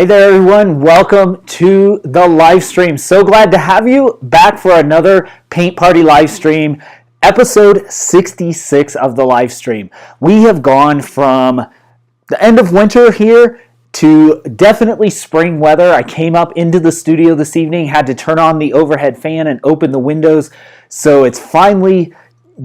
Hey there everyone, welcome to the live stream. So glad to have you back for another Paint Party live stream, episode 66 of the live stream. We have gone from the end of winter here to definitely spring weather. I came up into the studio this evening, had to turn on the overhead fan and open the windows, so it's finally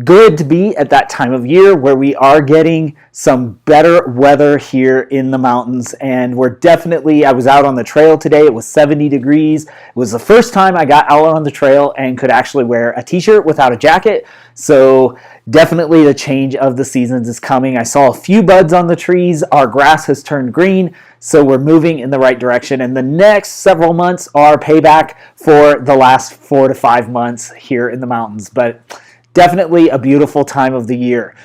good to be at that time of year where we are getting some better weather here in the mountains. And I was out on the trail today. It was 70 degrees. It was the first time I got out on the trail and could actually wear a t-shirt without a jacket. So definitely the change of the seasons is coming. I saw a few buds on the trees. Our grass has turned green, so we're moving in the right direction. And the next several months are payback for the last 4 to 5 months here in the mountains. But definitely a beautiful time of the year.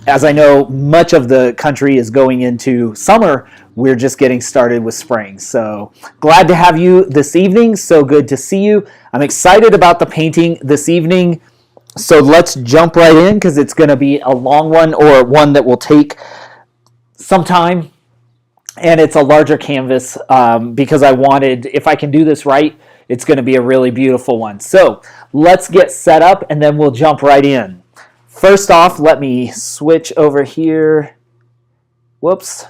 As I know, much of the country is going into summer. We're just getting started with spring. So glad to have you this evening. So good to see you. I'm excited about the painting this evening. So let's jump right in because it's going to be a long one, or one that will take some time. And it's a larger canvas because I wanted, if I can do this right, it's going to be a really beautiful one. So let's get set up and then we'll jump right in. First off, let me switch over here. Whoops.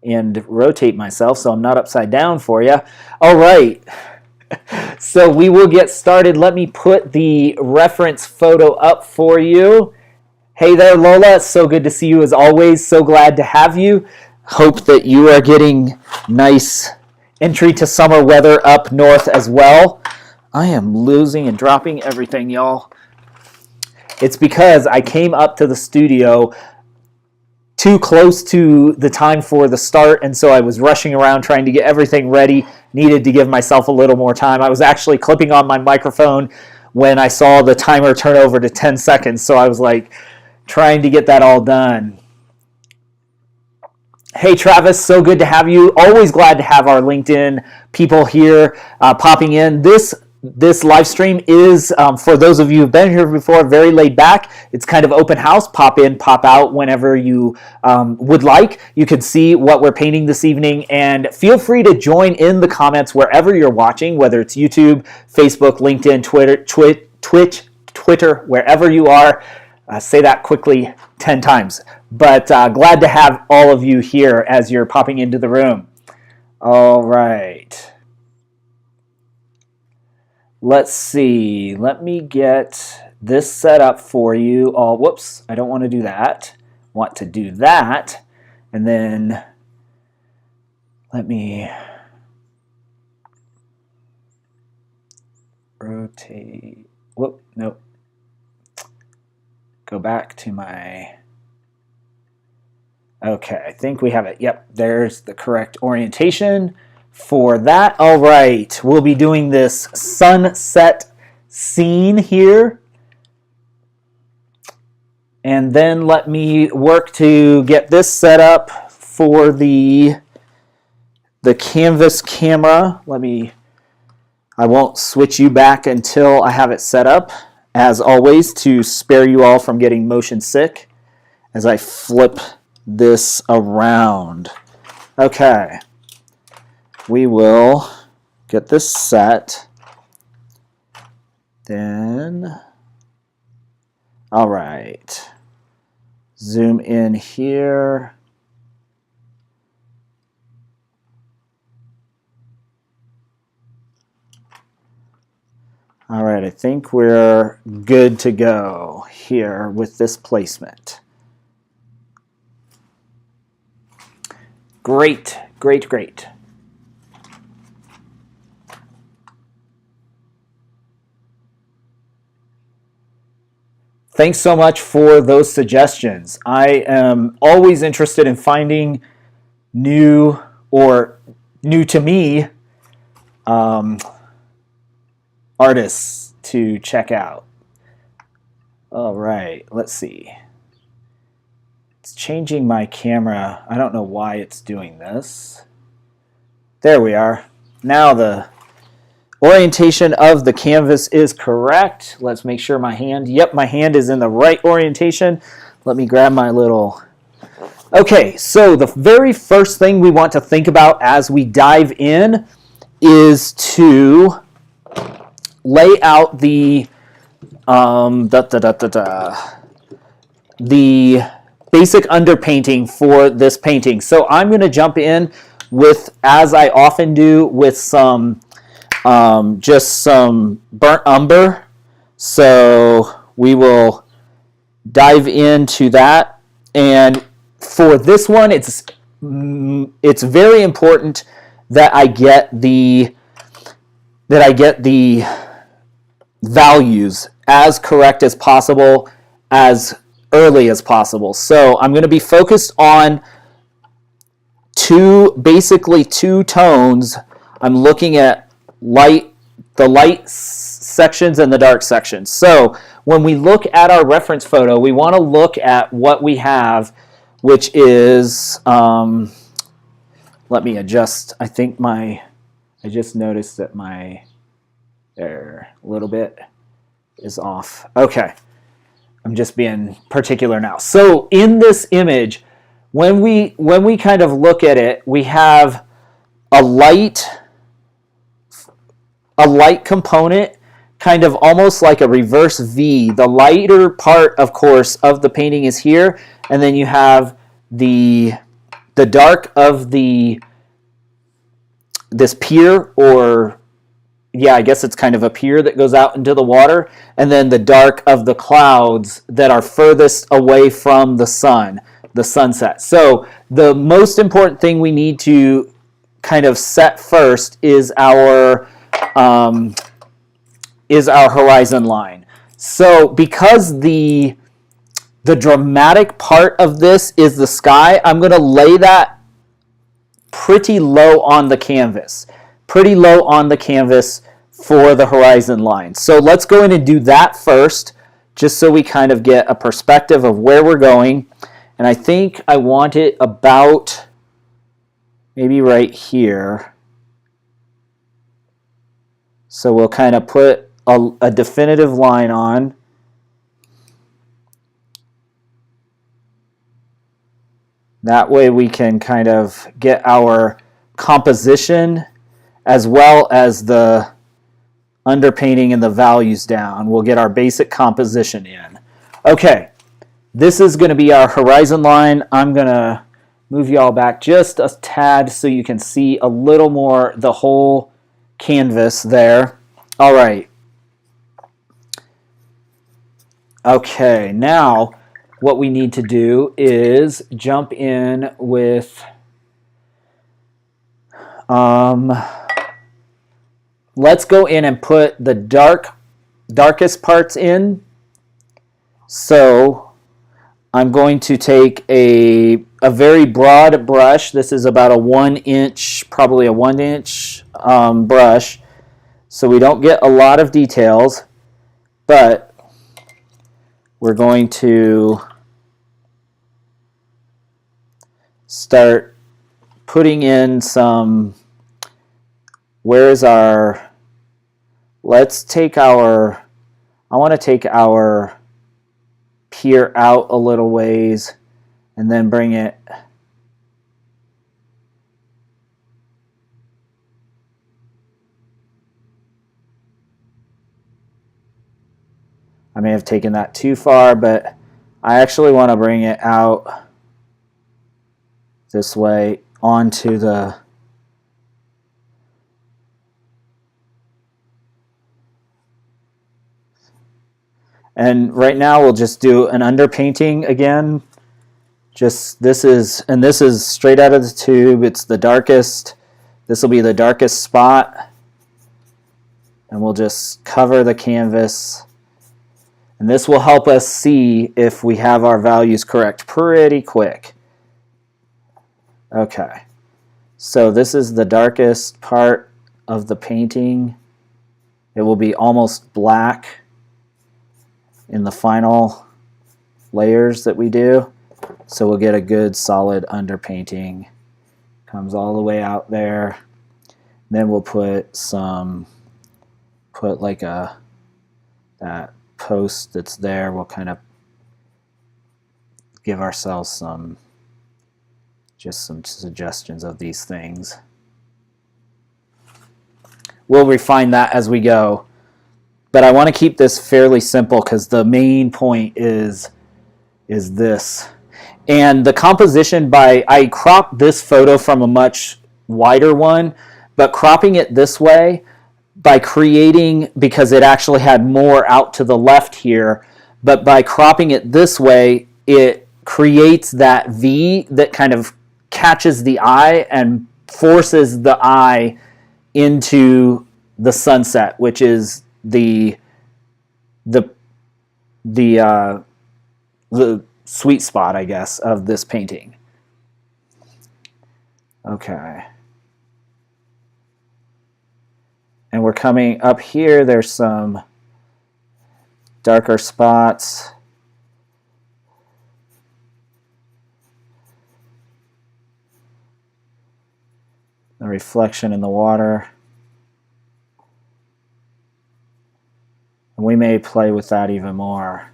And rotate myself so I'm not upside down for you. All right. So we will get started. Let me put the reference photo up for you. Hey there, Lola. So good to see you as always. So glad to have you. Hope that you are getting nice entry to summer weather up north as well. I am losing and dropping everything, y'all. It's because I came up to the studio too close to the time for the start, and so I was rushing around trying to get everything ready. Needed to give myself a little more time. I was actually clipping on my microphone when I saw the timer turn over to 10 seconds, so I was like trying to get that all done. Hey Travis, so good to have you. Always glad to have our LinkedIn people here popping in. This live stream is, for those of you who've been here before, very laid back. It's kind of open house, pop in, pop out whenever you would like. You can see what we're painting this evening, and feel free to join in the comments wherever you're watching, whether it's YouTube, Facebook, LinkedIn, Twitter, wherever you are. Say that quickly 10 times. But glad to have all of you here as you're popping into the room. All right. Let's see. Let me get this set up for you. Oh, whoops. I don't want to do that. Want to do that. And then let me rotate. Whoop, nope. Go back to my... Okay, I think we have it. Yep, there's the correct orientation for that. All right, we'll be doing this sunset scene here. And then let me work to get this set up for the canvas camera. I won't switch you back until I have it set up, as always, to spare you all from getting motion sick as I flip this around. Okay, we will get this set. Then, all right, zoom in here. All right, I think we're good to go here with this placement. Great, great, great. Thanks so much for those suggestions. I am always interested in finding new to me artists to check out. All right, let's see. It's changing my camera. I don't know why it's doing this. There we are. Now the orientation of the canvas is correct. Let's make sure my hand, yep, my hand is in the right orientation. Let me grab my little Okay, so the very first thing we want to think about as we dive in is to lay out the the basic underpainting for this painting. So I'm going to jump in with, as I often do, with some just some burnt umber. So we will dive into that. And for this one, it's very important that I get the values as correct as possible, as early as possible. So I'm going to be focused on basically two tones. I'm looking at the light sections and the dark sections. So when we look at our reference photo, we want to look at what we have, which is, let me adjust. I think I just noticed that there a little bit is off. Okay. I'm just being particular now. So in this image, when we kind of look at it, we have a light component, kind of almost like a reverse V. The lighter part, of course, of the painting is here, and then you have the dark of this pier, or yeah, I guess it's kind of a pier that goes out into the water, and then the dark of the clouds that are furthest away from the sun, the sunset. So the most important thing we need to kind of set first is our horizon line. So because the dramatic part of this is the sky, I'm going to lay that pretty low on the canvas. For the horizon line. So let's go in and do that first, just so we kind of get a perspective of where we're going. And I think I want it about maybe right here. So we'll kind of put a definitive line on. That way we can kind of get our composition as well as the underpainting and the values down. We'll get our basic composition in. Okay, this is going to be our horizon line. I'm going to move y'all back just a tad so you can see a little more the whole canvas there. All right. Okay, now what we need to do is jump in with let's go in and put the darkest parts in. So I'm going to take a very broad brush. This is about a 1 inch, probably a 1 inch brush. So we don't get a lot of details, but we're going to start putting in some, let's take I want to take our pier out a little ways and then bring it I may have taken that too far, but I actually want to bring it out this way onto the and right now we'll just do an underpainting again. This is straight out of the tube. It's the darkest. This will be the darkest spot. And we'll just cover the canvas. And this will help us see if we have our values correct pretty quick. Okay. So this is the darkest part of the painting. It will be almost black in the final layers that we do. So we'll get a good solid underpainting. Comes all the way out there. Then we'll put like that post that's there. We'll kind of give ourselves some Just some suggestions of these things. We'll refine that as we go. But I want to keep this fairly simple because the main point is this. And the composition I cropped this photo from a much wider one, but cropping it this way by creating, because it actually had more out to the left here, but by cropping it this way, it creates that V that kind of catches the eye and forces the eye into the sunset, which is the sweet spot, I guess, of this painting. Okay. And we're coming up here. There's some darker spots. The reflection in the water. And we may play with that even more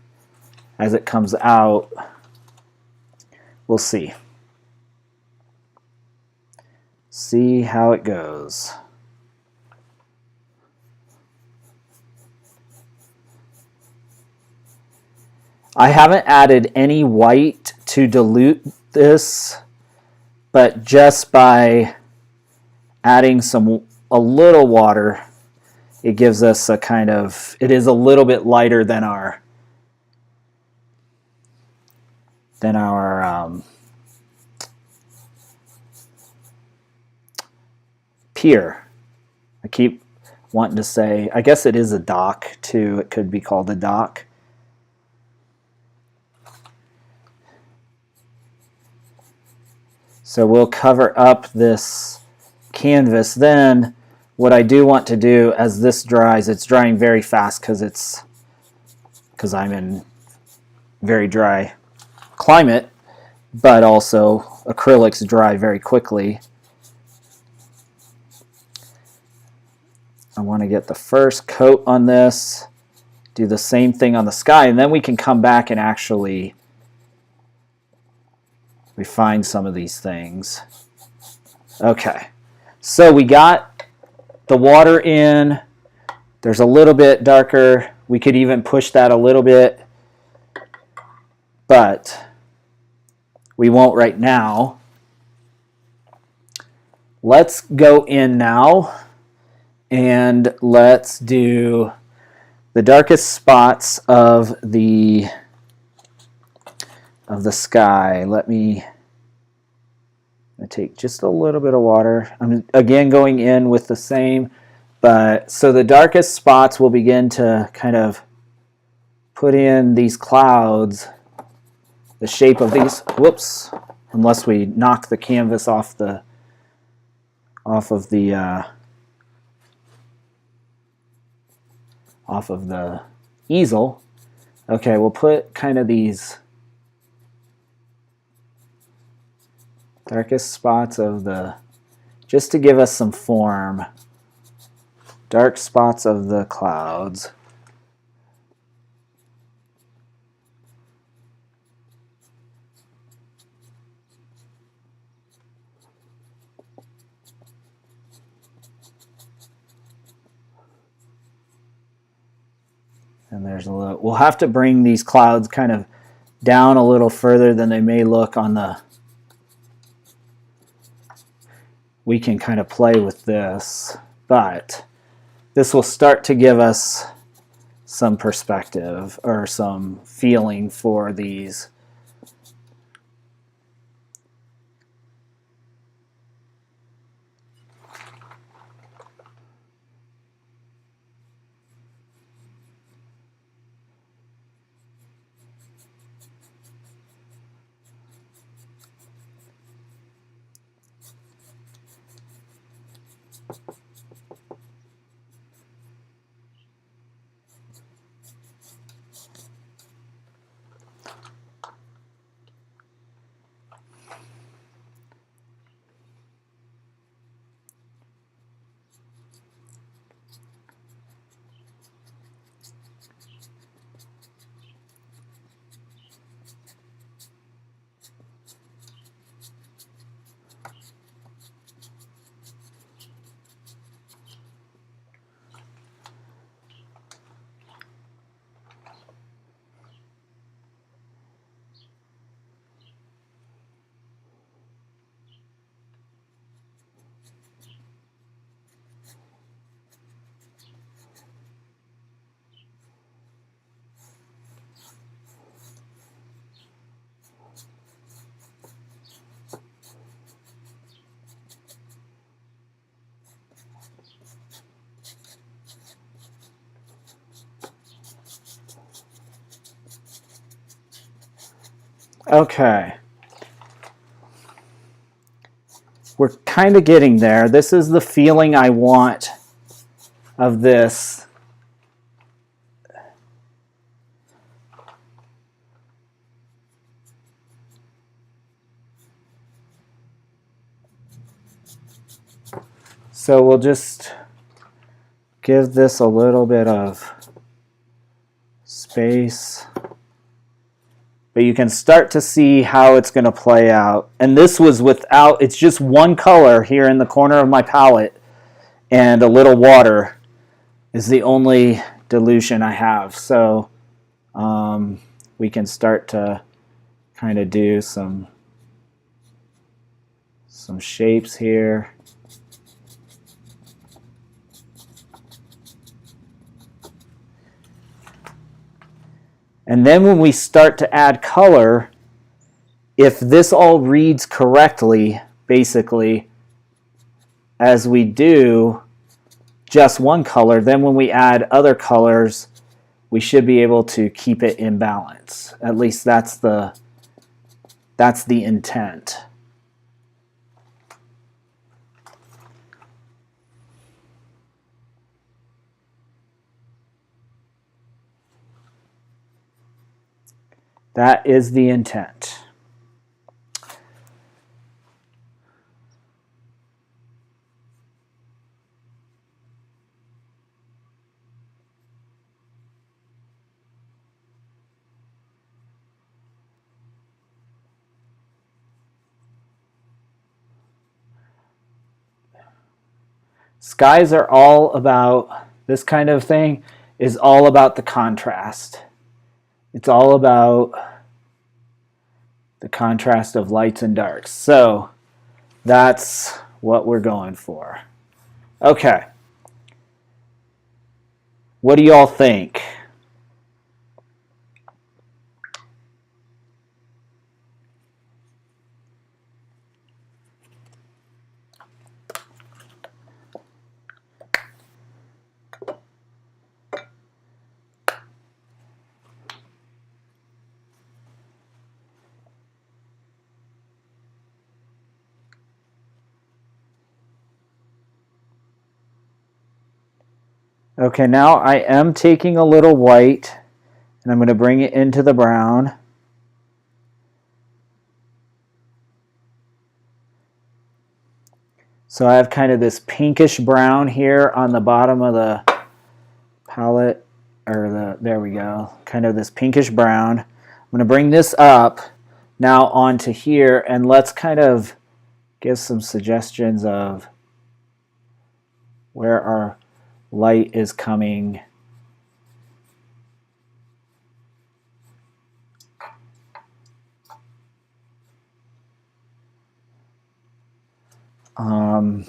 as it comes out. We'll see. See how it goes. I haven't added any white to dilute this, but just by adding a little water, it gives us a kind of, it is a little bit lighter than our pier. I keep wanting to say, I guess it is a dock too. It could be called a dock. So we'll cover up this canvas. Then what I do want to do as this dries, it's drying very fast because I'm in very dry climate, but also acrylics dry very quickly. I want to get the first coat on this, do the same thing on the sky, and then we can come back and actually refine some of these things. Okay, so we got the water in. There's a little bit darker. We could even push that a little bit, but we won't right now. Let's go in now and let's do the darkest spots of the sky. Let me take just a little bit of water. I'm again going in with the same, but so the darkest spots will begin to kind of put in these clouds, the shape of these, whoops, unless we knock the canvas off of the easel. Okay, we'll put kind of these darkest spots of just to give us some form, dark spots of the clouds. And there's a little, we'll have to bring these clouds kind of down a little further than they may look on the, we can kind of play with this, but this will start to give us some perspective or some feeling for these. Okay. We're kind of getting there. This is the feeling I want of this. So we'll just give this a little bit of space. But you can start to see how it's going to play out. And this was without, it's just one color here in the corner of my palette, and a little water is the only dilution I have. So we can start to kind of do some shapes here. And then when we start to add color, if this all reads correctly, basically, as we do just one color, then when we add other colors, we should be able to keep it in balance. At least that's the intent. That is the intent. Skies are all about, this kind of thing is all about the contrast. It's all about the contrast of lights and darks. So that's what we're going for. Okay. What do y'all think? Okay, now I am taking a little white and I'm going to bring it into the brown. So I have kind of this pinkish brown here on the bottom of the palette, or there we go, kind of this pinkish brown. I'm going to bring this up now onto here, and let's kind of give some suggestions of where our light is coming.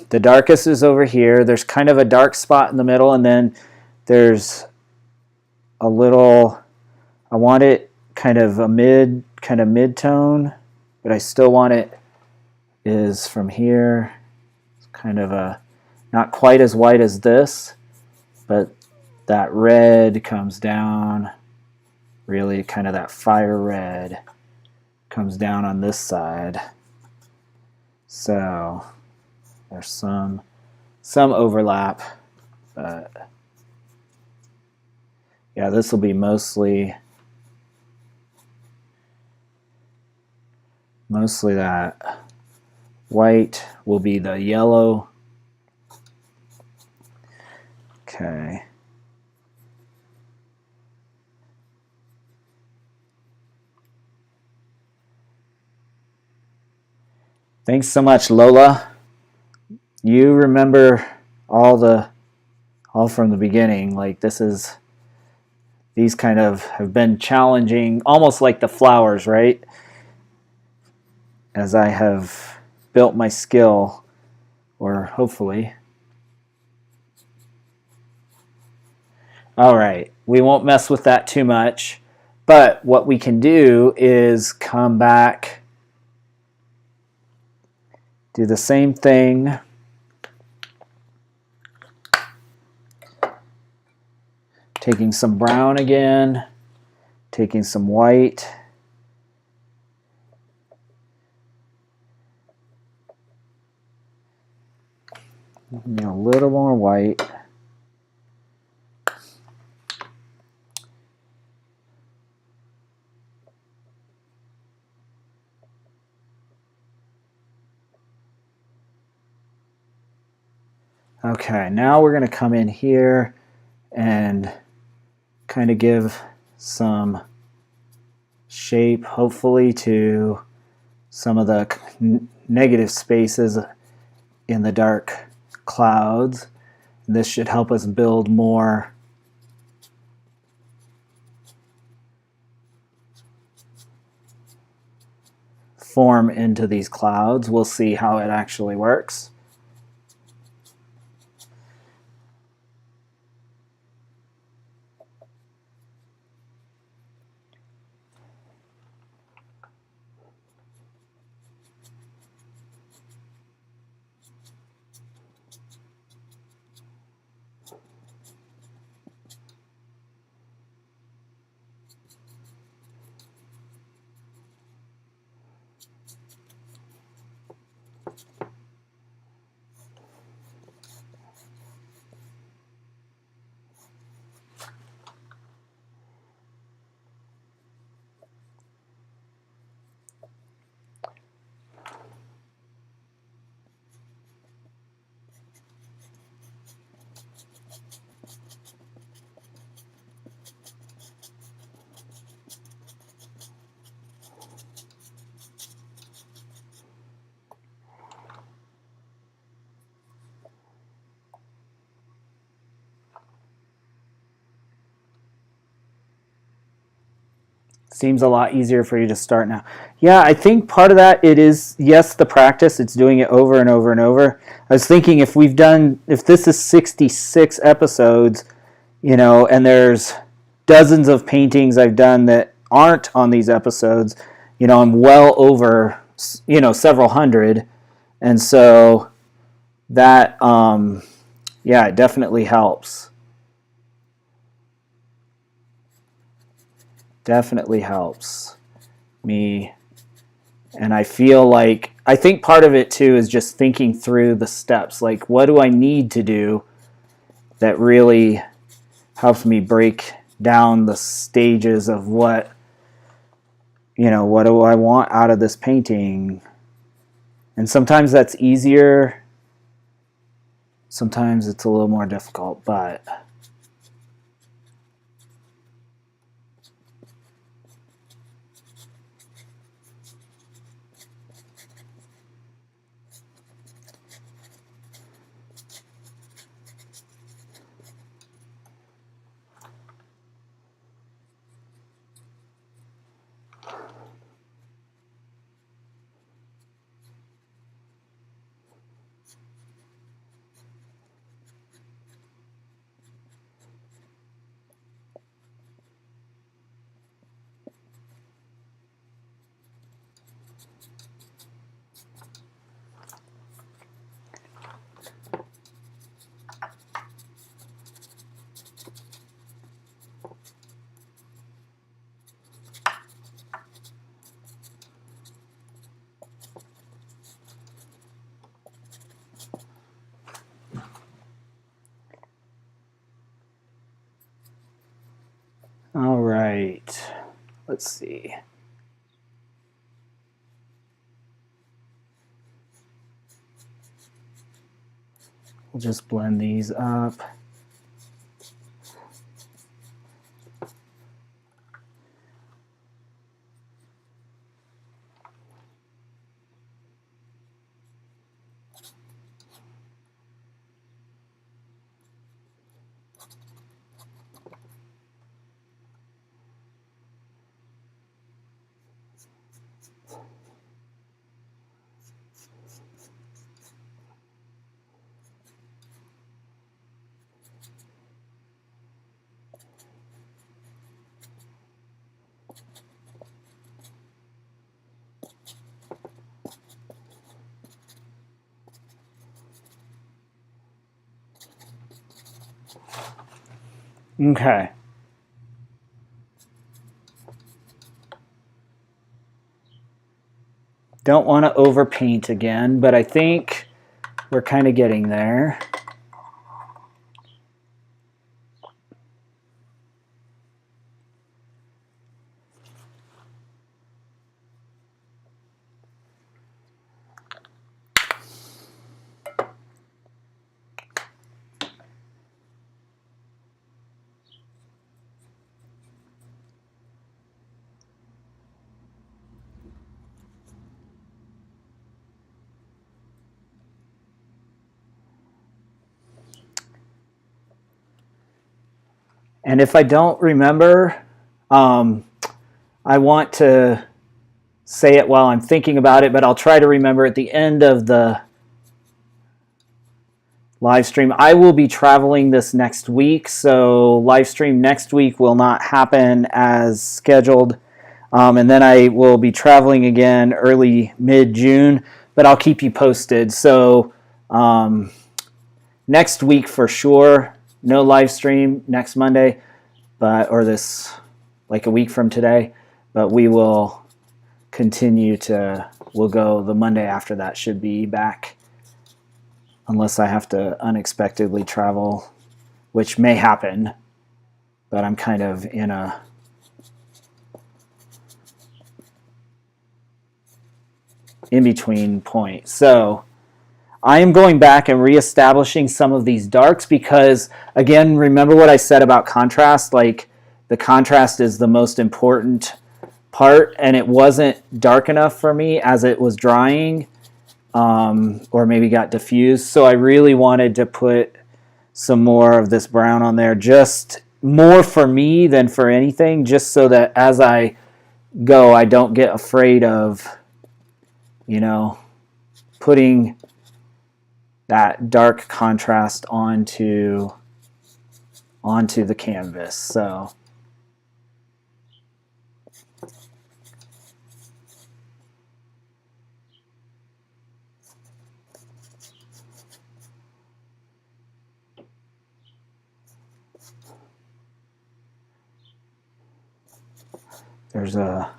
The darkest is over here. There's kind of a dark spot in the middle, and then there's a little, I want it kind of a mid-tone, but I still want it is from here. It's kind of a, not quite as white as this, but that red comes down, really kind of that fire red comes down on this side. So there's some overlap, but yeah, this will be mostly that white will be the yellow. Okay. Thanks so much, Lola. You remember all from the beginning. Like, these kind of have been challenging, almost like the flowers, right? As I have built my skill, or hopefully. All right, we won't mess with that too much, but what we can do is come back, do the same thing. Taking some brown again, taking some white, A little more white. Okay, now we're going to come in here and kind of give some shape, hopefully, to some of the negative spaces in the dark clouds. This should help us build more form into these clouds. We'll see how it actually works. Seems a lot easier for you to start now. Yeah, I think part of that, it is, yes, the practice. It's doing it over and over and over. I was thinking if this is 66 episodes, and there's dozens of paintings I've done that aren't on these episodes, I'm well over, several hundred. And so that, yeah, it definitely helps. Definitely helps me. And I think part of it too is just thinking through the steps. Like, what do I need to do that really helps me break down the stages of what do I want out of this painting? And sometimes that's easier. Sometimes it's a little more difficult, but all right. Let's see. We'll just blend these up. Okay. Don't want to overpaint again, but I think we're kind of getting there. And if I don't remember, I want to say it while I'm thinking about it, but I'll try to remember at the end of the live stream. I will be traveling this next week, so live stream next week will not happen as scheduled. And then I will be traveling again early mid-June, but I'll keep you posted. So next week for sure, no live stream next Monday, or this like a week from today, but we will continue to, we'll go the Monday after that, should be back, unless I have to unexpectedly travel, which may happen, but I'm kind of in a in-between point. So I am going back and reestablishing some of these darks because, again, remember what I said about contrast? Like, the contrast is the most important part, and it wasn't dark enough for me as it was drying, or maybe got diffused. So I really wanted to put some more of this brown on there, just more for me than for anything, just so that as I go, I don't get afraid of, you know, putting that dark contrast onto the canvas. So there's a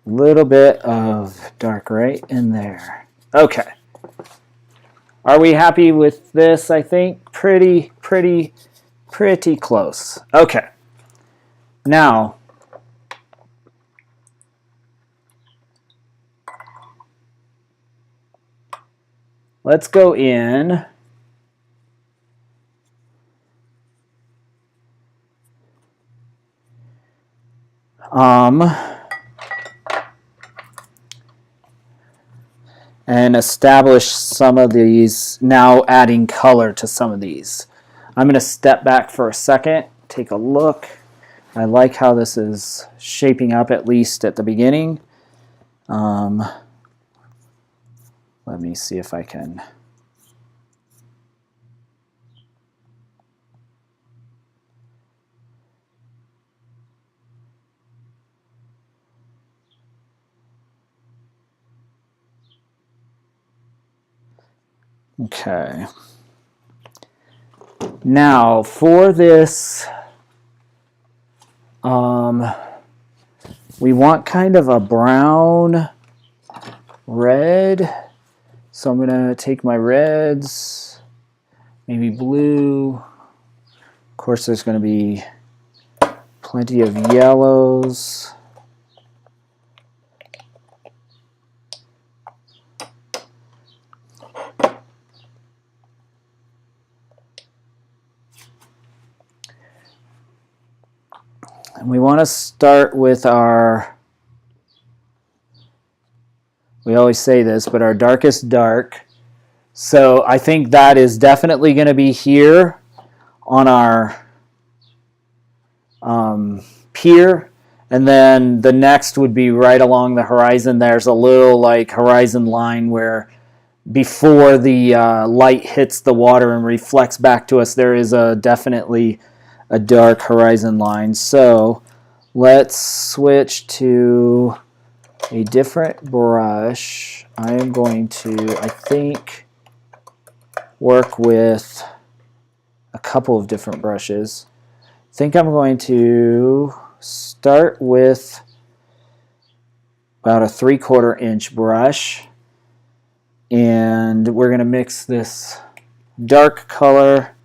little bit of dark right in there. Okay. Are we happy with this? I think pretty close. Okay. Now, let's go in and establish some of these, now adding color to some of these. I'm going to step back for a second, take a look. I like how this is shaping up, at least at the beginning. Let me see if I can. Okay. Now for this, we want kind of a brown red. So I'm going to take my reds, maybe blue. Of course, there's going to be plenty of yellows. And we want to start with our, we always say this, but our darkest dark. So I think that is definitely going to be here on our pier. And then the next would be right along the horizon. There's a little like horizon line where before the light hits the water and reflects back to us, there is definitely a dark horizon line. So let's switch to a different brush. I am going to, I think, work with a couple of different brushes. I think I'm going to start with about a 3/4 inch brush. And we're going to mix this dark color.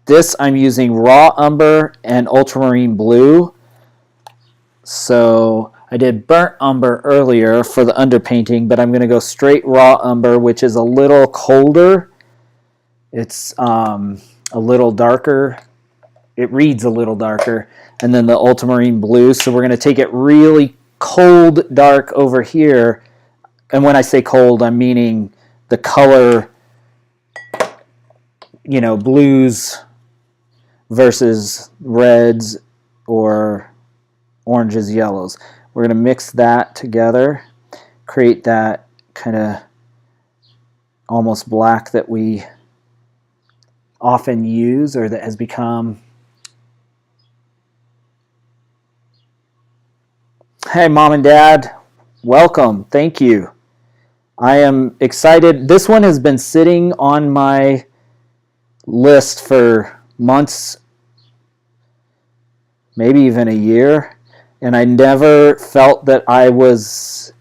This I'm using raw umber and ultramarine blue. So I did burnt umber earlier for the underpainting, but I'm going to go straight raw umber, which is a little colder. It's a little darker. It reads a little darker. And then the ultramarine blue. So we're going to take it really cold dark over here. And when I say cold, I'm meaning the color, you know, blues versus reds or oranges, yellows. We're going to mix that together, create that kind of almost black that we often use, or that has become. Hey, Mom and Dad, welcome. Thank you. I am excited. This one has been sitting on my list for months, maybe even a year, and I never felt that I was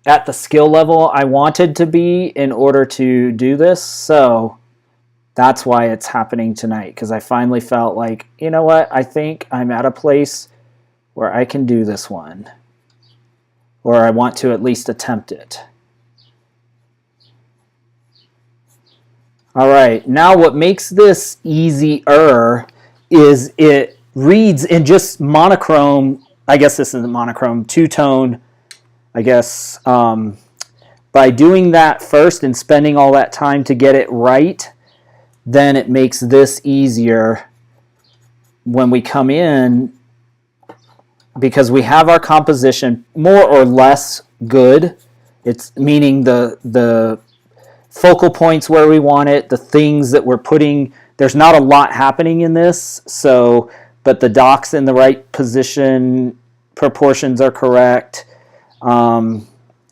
at the skill level I wanted to be in order to do this. So that's why it's happening tonight, because I finally felt like, you know what, I think I'm at a place where I can do this one, or I want to at least attempt it. All right, now what makes this easier is it reads in just monochrome. I guess this isn't monochrome, two-tone, I guess. By doing that first and spending all that time to get it right, then it makes this easier when we come in, because we have our composition more or less good. It's meaning the focal points where we want it, the things that we're putting. There's not a lot happening in this, so, but the dock's in the right position, proportions are correct,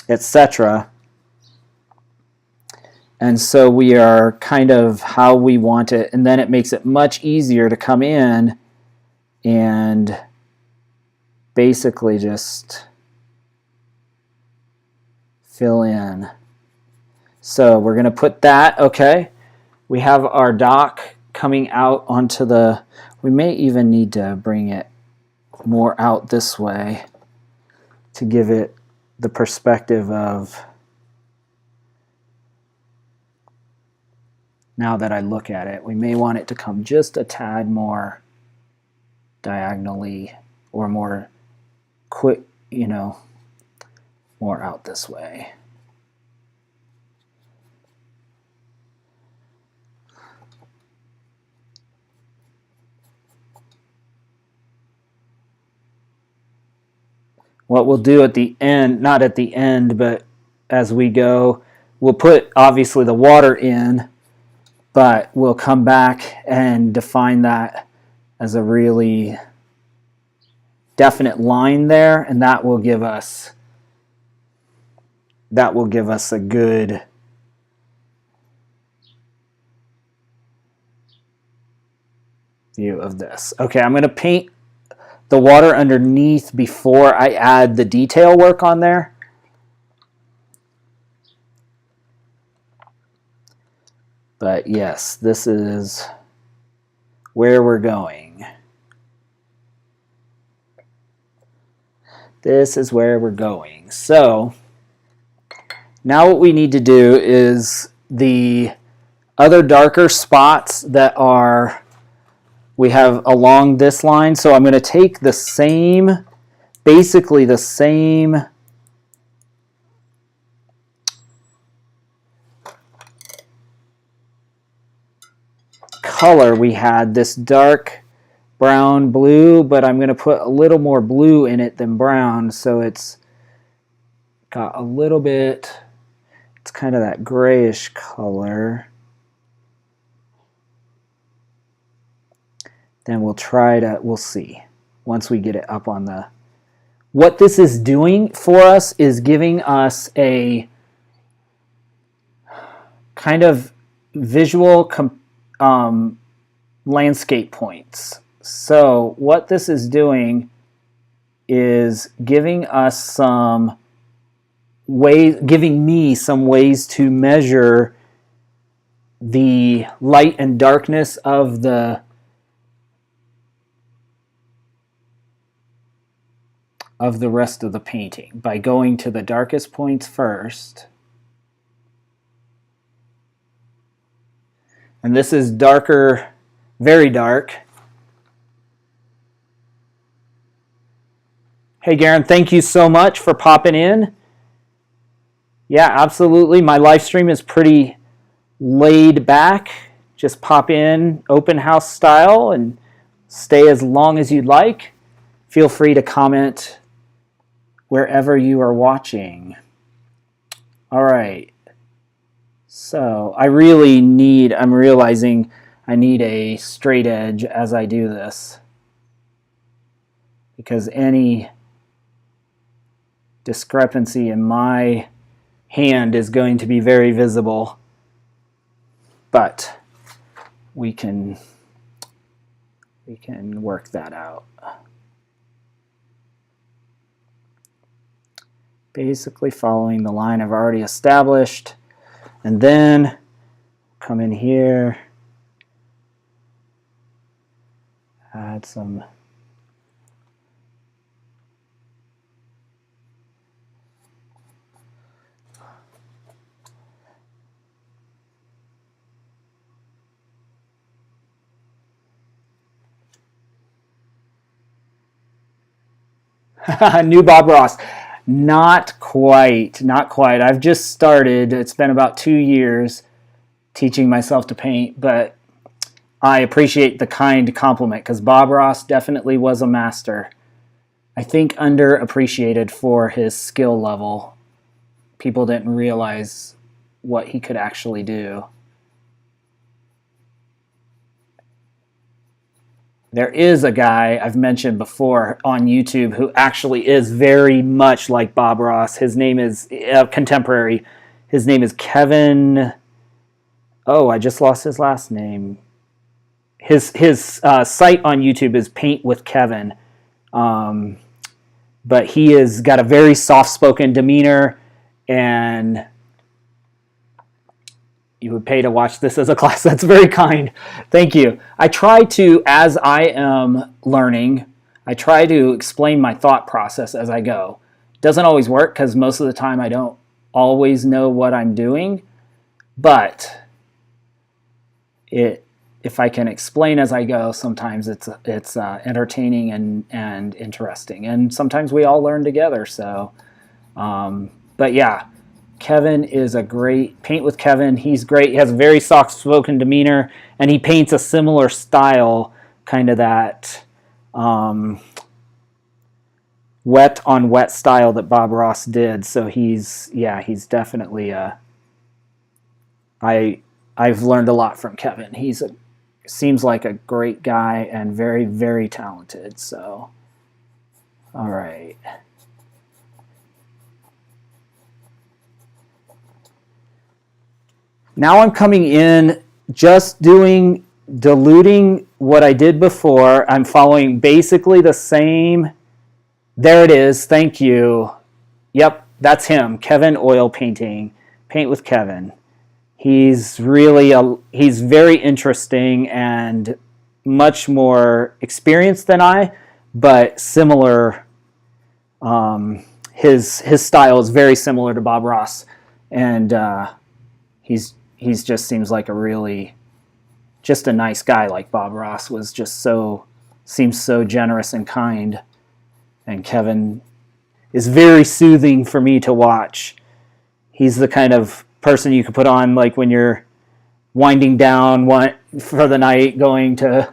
etc. And so we are kind of how we want it, and then it makes it much easier to come in and basically just fill in. So we're going to put that, okay. We have our dock coming out onto the, we may even need to bring it more out this way to give it the perspective of, now that I look at it, we may want it to come just a tad more diagonally, or more quick, you know, more out this way. What we'll do at the end, not at the end, but as we go, we'll put obviously the water in, but we'll come back and define that as a really definite line there, and that will give us a good view of this. Okay, I'm going to paint the water underneath before I add the detail work on there. But yes, this is where we're going. This is where we're going. So now what we need to do is the other darker spots that are, we have along this line. So I'm going to take the same, basically the same color we had, this dark brown blue, but I'm going to put a little more blue in it than brown, so it's got a little bit, it's kind of that grayish color. Then we'll try to, we'll see once we get it up on the, what this is doing for us is giving us a kind of visual landscape points. So what this is doing is giving us some ways, giving me some ways to measure the light and darkness of the rest of the painting by going to the darkest points first. And this is darker, very dark. Hey Garen, thank you so much for popping in. Yeah, absolutely. My live stream is pretty laid back. Just pop in open house style and stay as long as you'd like. Feel free to comment wherever you are watching. All right. So I'm realizing I need a straight edge as I do this, because any discrepancy in my hand is going to be very visible, but we can work that out. Basically following the line I've already established, and then come in here, add some new Bob Ross. Not quite. I've just started. It's been about 2 years teaching myself to paint, but I appreciate the kind compliment, because Bob Ross definitely was a master. I think underappreciated for his skill level. People didn't realize what he could actually do. There is a guy I've mentioned before on YouTube who actually is very much like Bob Ross. His name is contemporary. His name is Kevin. Oh, I just lost his last name. His site on YouTube is Paint with Kevin. But he has got a very soft-spoken demeanor, and you would pay to watch this as a class. That's very kind. Thank you. I try to, as I am learning, I try to explain my thought process as I go. It doesn't always work, because most of the time I don't always know what I'm doing, but if I can explain as I go, sometimes it's entertaining and interesting, and sometimes we all learn together. So, but yeah. Kevin is a great Paint with Kevin. He's great. He has a very soft-spoken demeanor, and he paints a similar style, kind of that wet on wet style that Bob Ross did. So he's definitely I've learned a lot from Kevin. Seems like a great guy and very, very talented. So, all right. Now I'm coming in, just diluting what I did before. I'm following basically the same. There it is. Thank you. Yep, that's him. Kevin Oil Painting. Paint with Kevin. He's very interesting and much more experienced than I, but similar. His style is very similar to Bob Ross, and he's just seems like just a nice guy. Like Bob Ross was seems so generous and kind, and Kevin is very soothing for me to watch. He's the kind of person you could put on like when you're winding down for the night, going to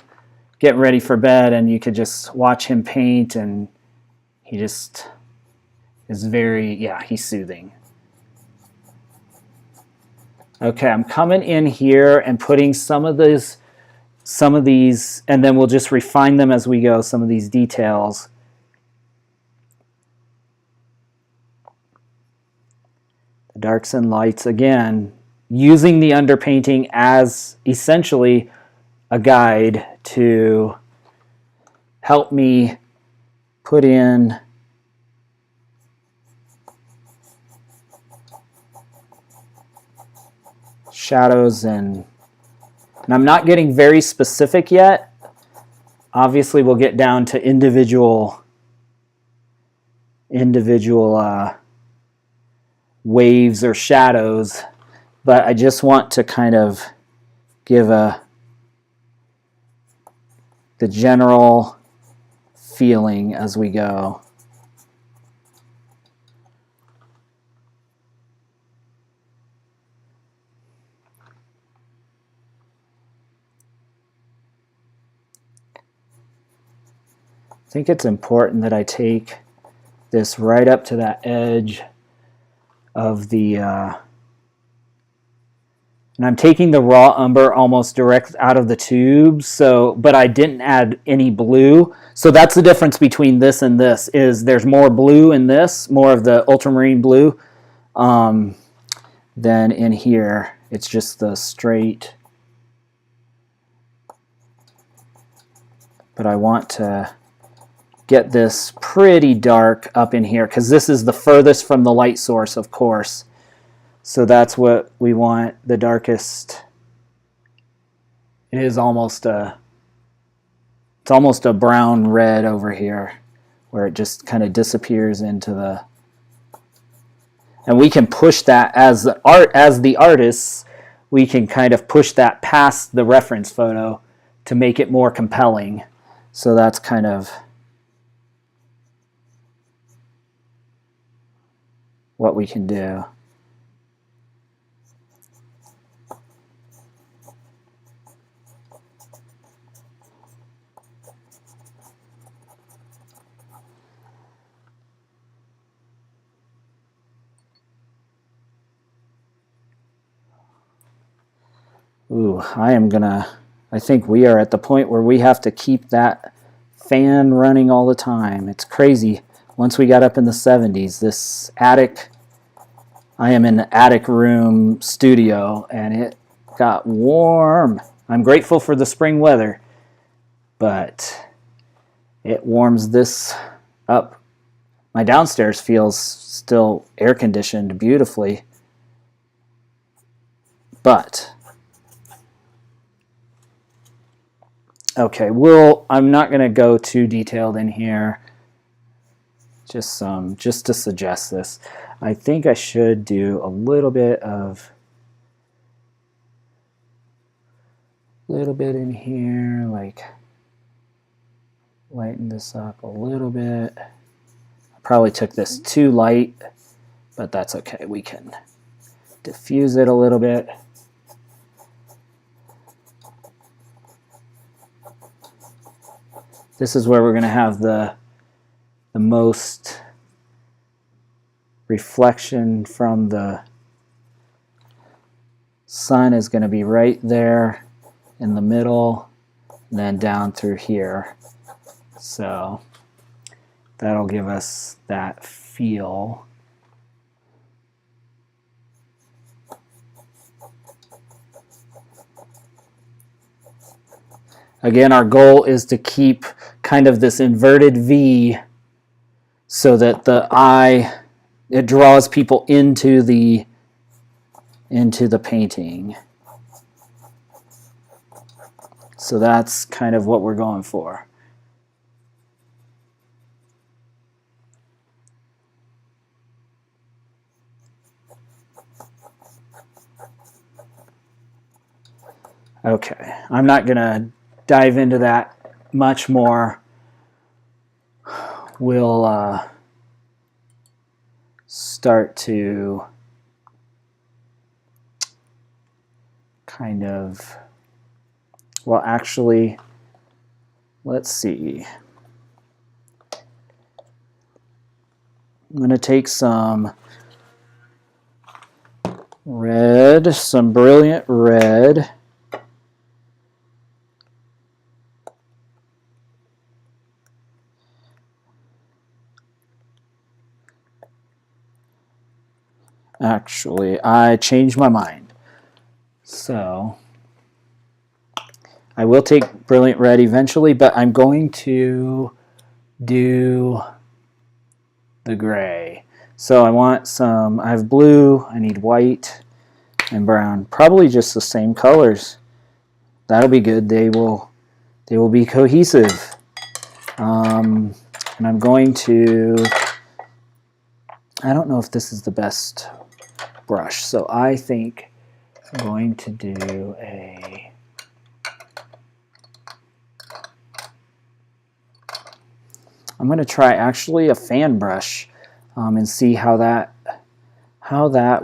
get ready for bed, and you could just watch him paint, and he just is he's soothing. Okay, I'm coming in here and putting some of these, and then we'll just refine them as we go, some of these details. The darks and lights, again, using the underpainting as essentially a guide to help me put in shadows, and I'm not getting very specific yet. Obviously, we'll get down to individual waves or shadows, but I just want to kind of give the general feeling as we go. I think it's important that I take this right up to that edge of the, and I'm taking the raw umber almost direct out of the tube, so, but I didn't add any blue. So that's the difference between this and this, is there's more blue in this, more of the ultramarine blue, than in here. It's just the straight, but I want to get this pretty dark up in here because this is the furthest from the light source, of course. So that's what we want, the darkest. It is almost a, it's almost a brown red over here where it just kind of disappears into the, and we can push that as the artists, we can kind of push that past the reference photo to make it more compelling. So that's kind of what we can do. Ooh, I think we are at the point where we have to keep that fan running all the time. It's crazy. Once we got up in the 70s, this attic, I am in the attic room studio, and it got warm. I'm grateful for the spring weather, but it warms this up. My downstairs feels still air conditioned beautifully, but okay, I'm not going to go too detailed in here. Just to suggest this. I think I should do a little bit in here, like lighten this up a little bit. I probably took this too light, but that's okay. We can diffuse it a little bit. This is where we're going to have the most reflection from the sun is going to be right there in the middle and then down through here. So that'll give us that feel. Again, our goal is to keep kind of this inverted V so that the eye, it draws people into the painting. So that's kind of what we're going for. Okay, I'm not going to dive into that much more. We'll start to kind of, well, actually, let's see. I'm going to take some red, some brilliant red. Actually, I changed my mind. So I will take brilliant red eventually, but I'm going to do the gray. So I want some, I have blue, I need white. and brown. Probably just the same colors. That'll be good. They will be cohesive. And I'm going to, I don't know if this is the best brush, so I think I'm going to do I'm going to try actually a fan brush and see how that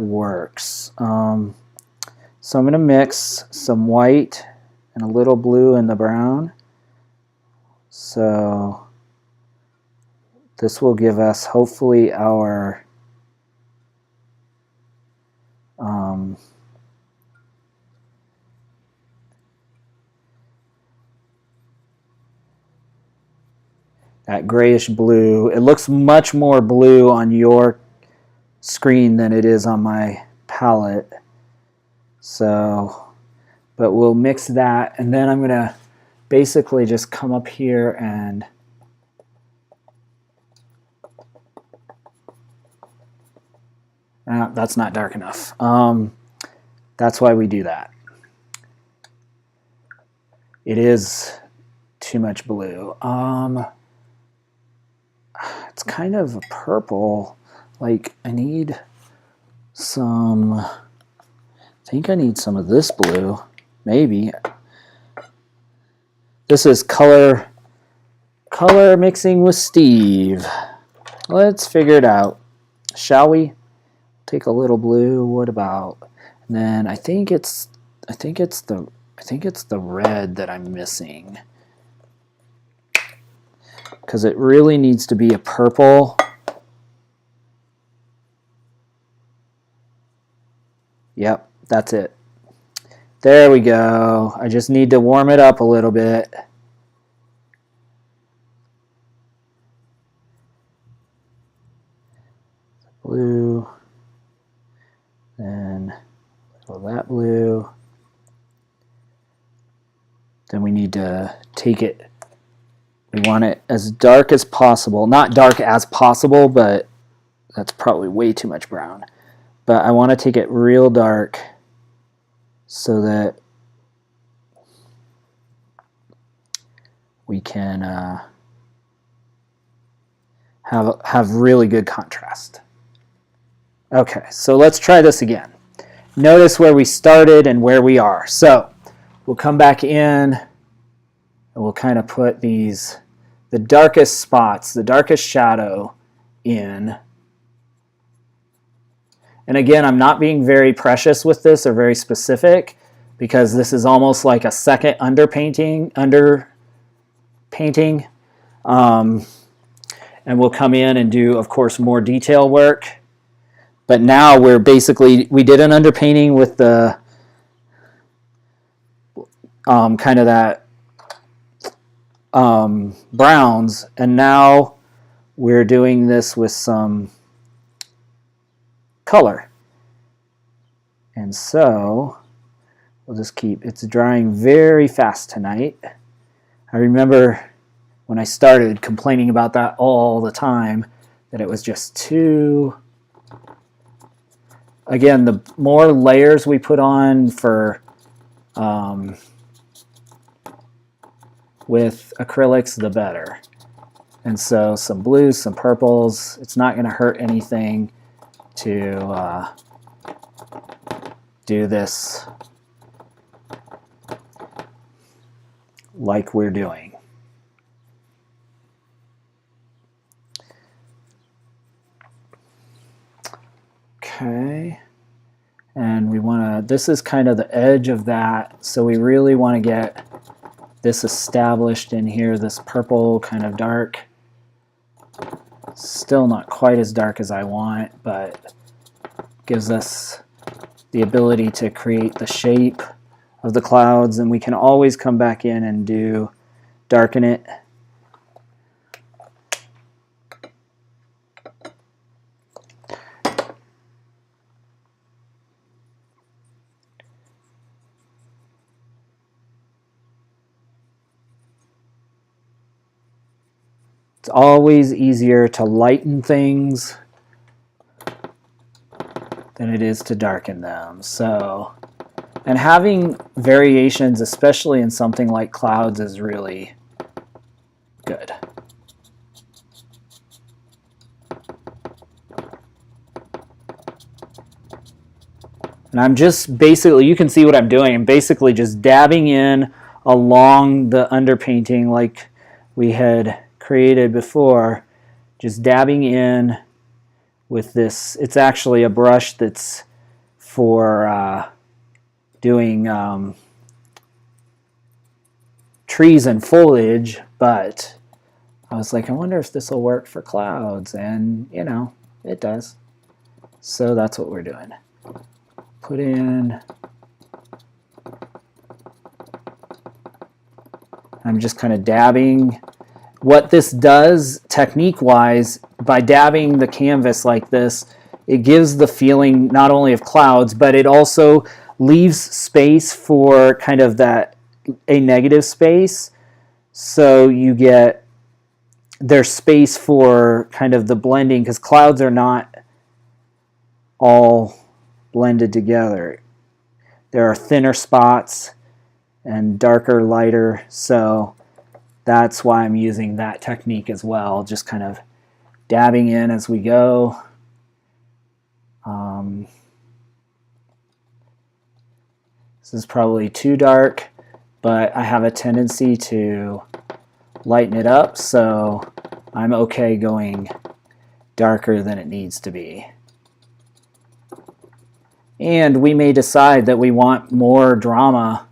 works. So I'm going to mix some white and a little blue in the brown. So this will give us hopefully our that grayish blue. It looks much more blue on your screen than it is on my palette. So, but we'll mix that, and then I'm going to basically just come up here and that's not dark enough. That's why we do that. It is too much blue. It's kind of a purple. Like I need some, I think I need some of this blue, maybe. This is color mixing with Steve. Let's figure it out, shall we? Take a little blue. What about? And then I think it's the red that I'm missing, because it really needs to be a purple. Yep, that's it. There we go. I just need to warm it up a little bit. Blue, then that blue. Then we need to take it, we want it as dark as possible. Not dark as possible, but that's probably way too much brown. But I want to take it real dark so that we can have really good contrast. Okay, so let's try this again. Notice where we started and where we are. So we'll come back in and we'll kind of put the darkest spots, the darkest shadow in. And again, I'm not being very precious with this or very specific, because this is almost like a second underpainting. And we'll come in and do, of course, more detail work. But now we did an underpainting with the kind of that browns, and now we're doing this with some color. And so we'll just it's drying very fast tonight. I remember when I started complaining about that all the time, that it was just too, again, the more layers we put on for with acrylics, the better. And so some blues, some purples, it's not going to hurt anything to do this like we're doing. Okay, and we want to, this is kind of the edge of that, so we really want to get this established in here, this purple kind of dark. Still not quite as dark as I want, but gives us the ability to create the shape of the clouds, and we can always come back in and darken it. It's always easier to lighten things than it is to darken them. So, and having variations, especially in something like clouds, is really good. And I'm just basically, you can see what I'm doing. I'm basically just dabbing in along the underpainting like we had created before. Just dabbing in with this. It's actually a brush that's for doing trees and foliage, but I was like, I wonder if this will work for clouds, and you know, it does. So that's what we're doing. Put in, I'm just kind of dabbing. What this does technique-wise, by dabbing the canvas like this, it gives the feeling not only of clouds, but it also leaves space for kind of that, a negative space. So you get, there's space for kind of the blending, because clouds are not all blended together. There are thinner spots and darker, lighter, so that's why I'm using that technique as well, just kind of dabbing in as we go. This is probably too dark, but I have a tendency to lighten it up, so I'm okay going darker than it needs to be. And we may decide that we want more drama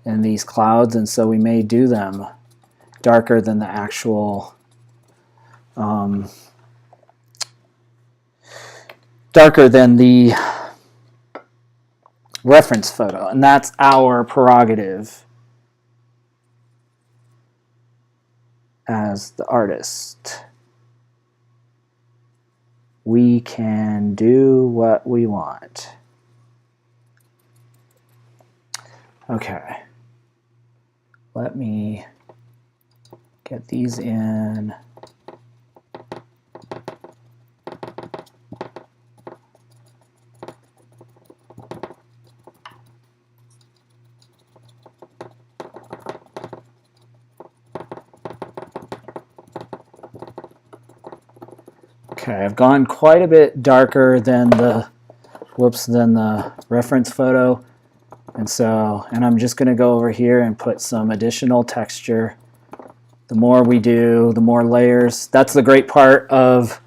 in these clouds, and so we may do them darker than the actual darker than the reference photo, and that's our prerogative as the artist. We can do what we want. Okay, let me get these in. Okay, I've gone quite a bit darker than the reference photo. And I'm just going to go over here and put some additional texture. The more we do, the more layers. That's the great part of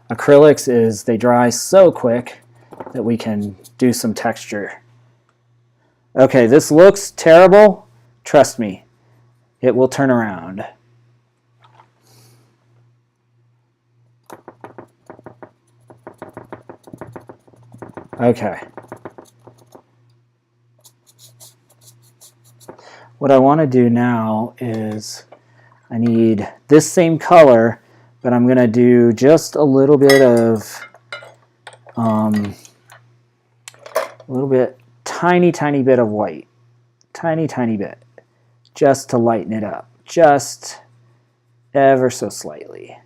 acrylics, is they dry so quick that we can do some texture. Okay, this looks terrible. Trust me, it will turn around. Okay. What I want to do now is I need this same color, but I'm going to do just a little bit of, tiny bit of white. Tiny bit. Just to lighten it up. Just ever so slightly.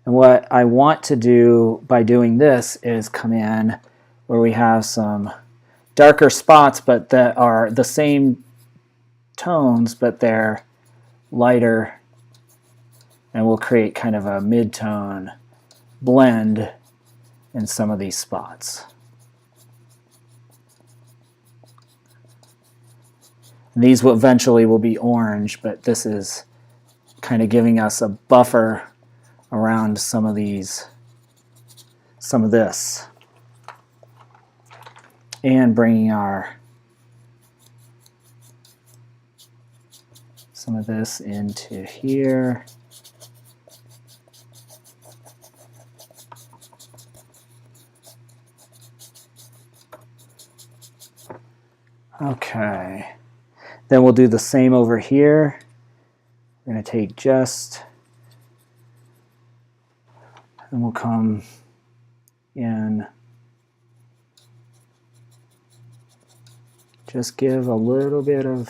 And what I want to do by doing this is come in where we have some darker spots, but that are the same tones, but they're lighter, and we'll create kind of a mid-tone blend in some of these spots. And these will eventually will be orange, but this is kind of giving us a buffer around some of these, some of this. And bringing some of this into here. Okay. Then we'll do the same over here. We're going to take just, and we'll come in. Just give a little bit of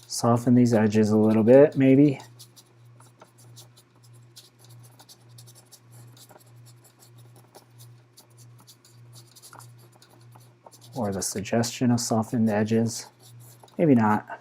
soften these edges a little bit, maybe. or the suggestion of softened edges. Maybe not.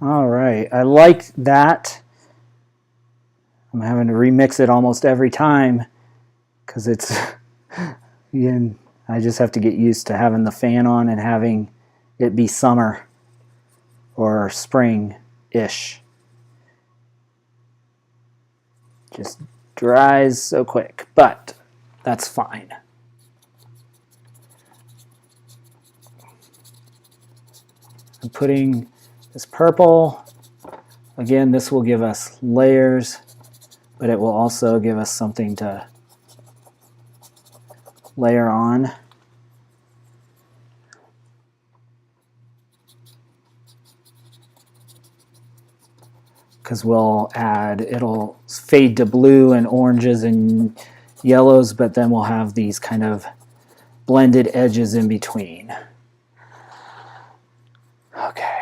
All right, I like that. I'm having to remix it almost every time because it's, again, I just have to get used to having the fan on and having it be summer or spring-ish. Just dries so quick, but that's fine. I'm putting this purple. Again, this will give us layers, but it will also give us something to layer on. Because we'll add, it'll fade to blue and oranges and yellows, but then we'll have these kind of blended edges in between. Okay.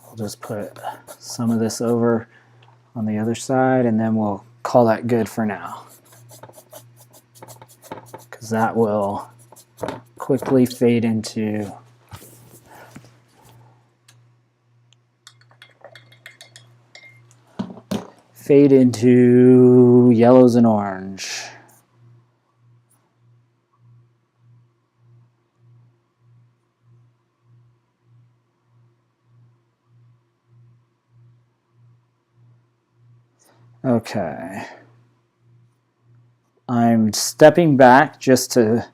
We'll just put some of this over on the other side, and then we'll call that good for now, because that will quickly fade into yellows and orange. Okay. I'm stepping back just to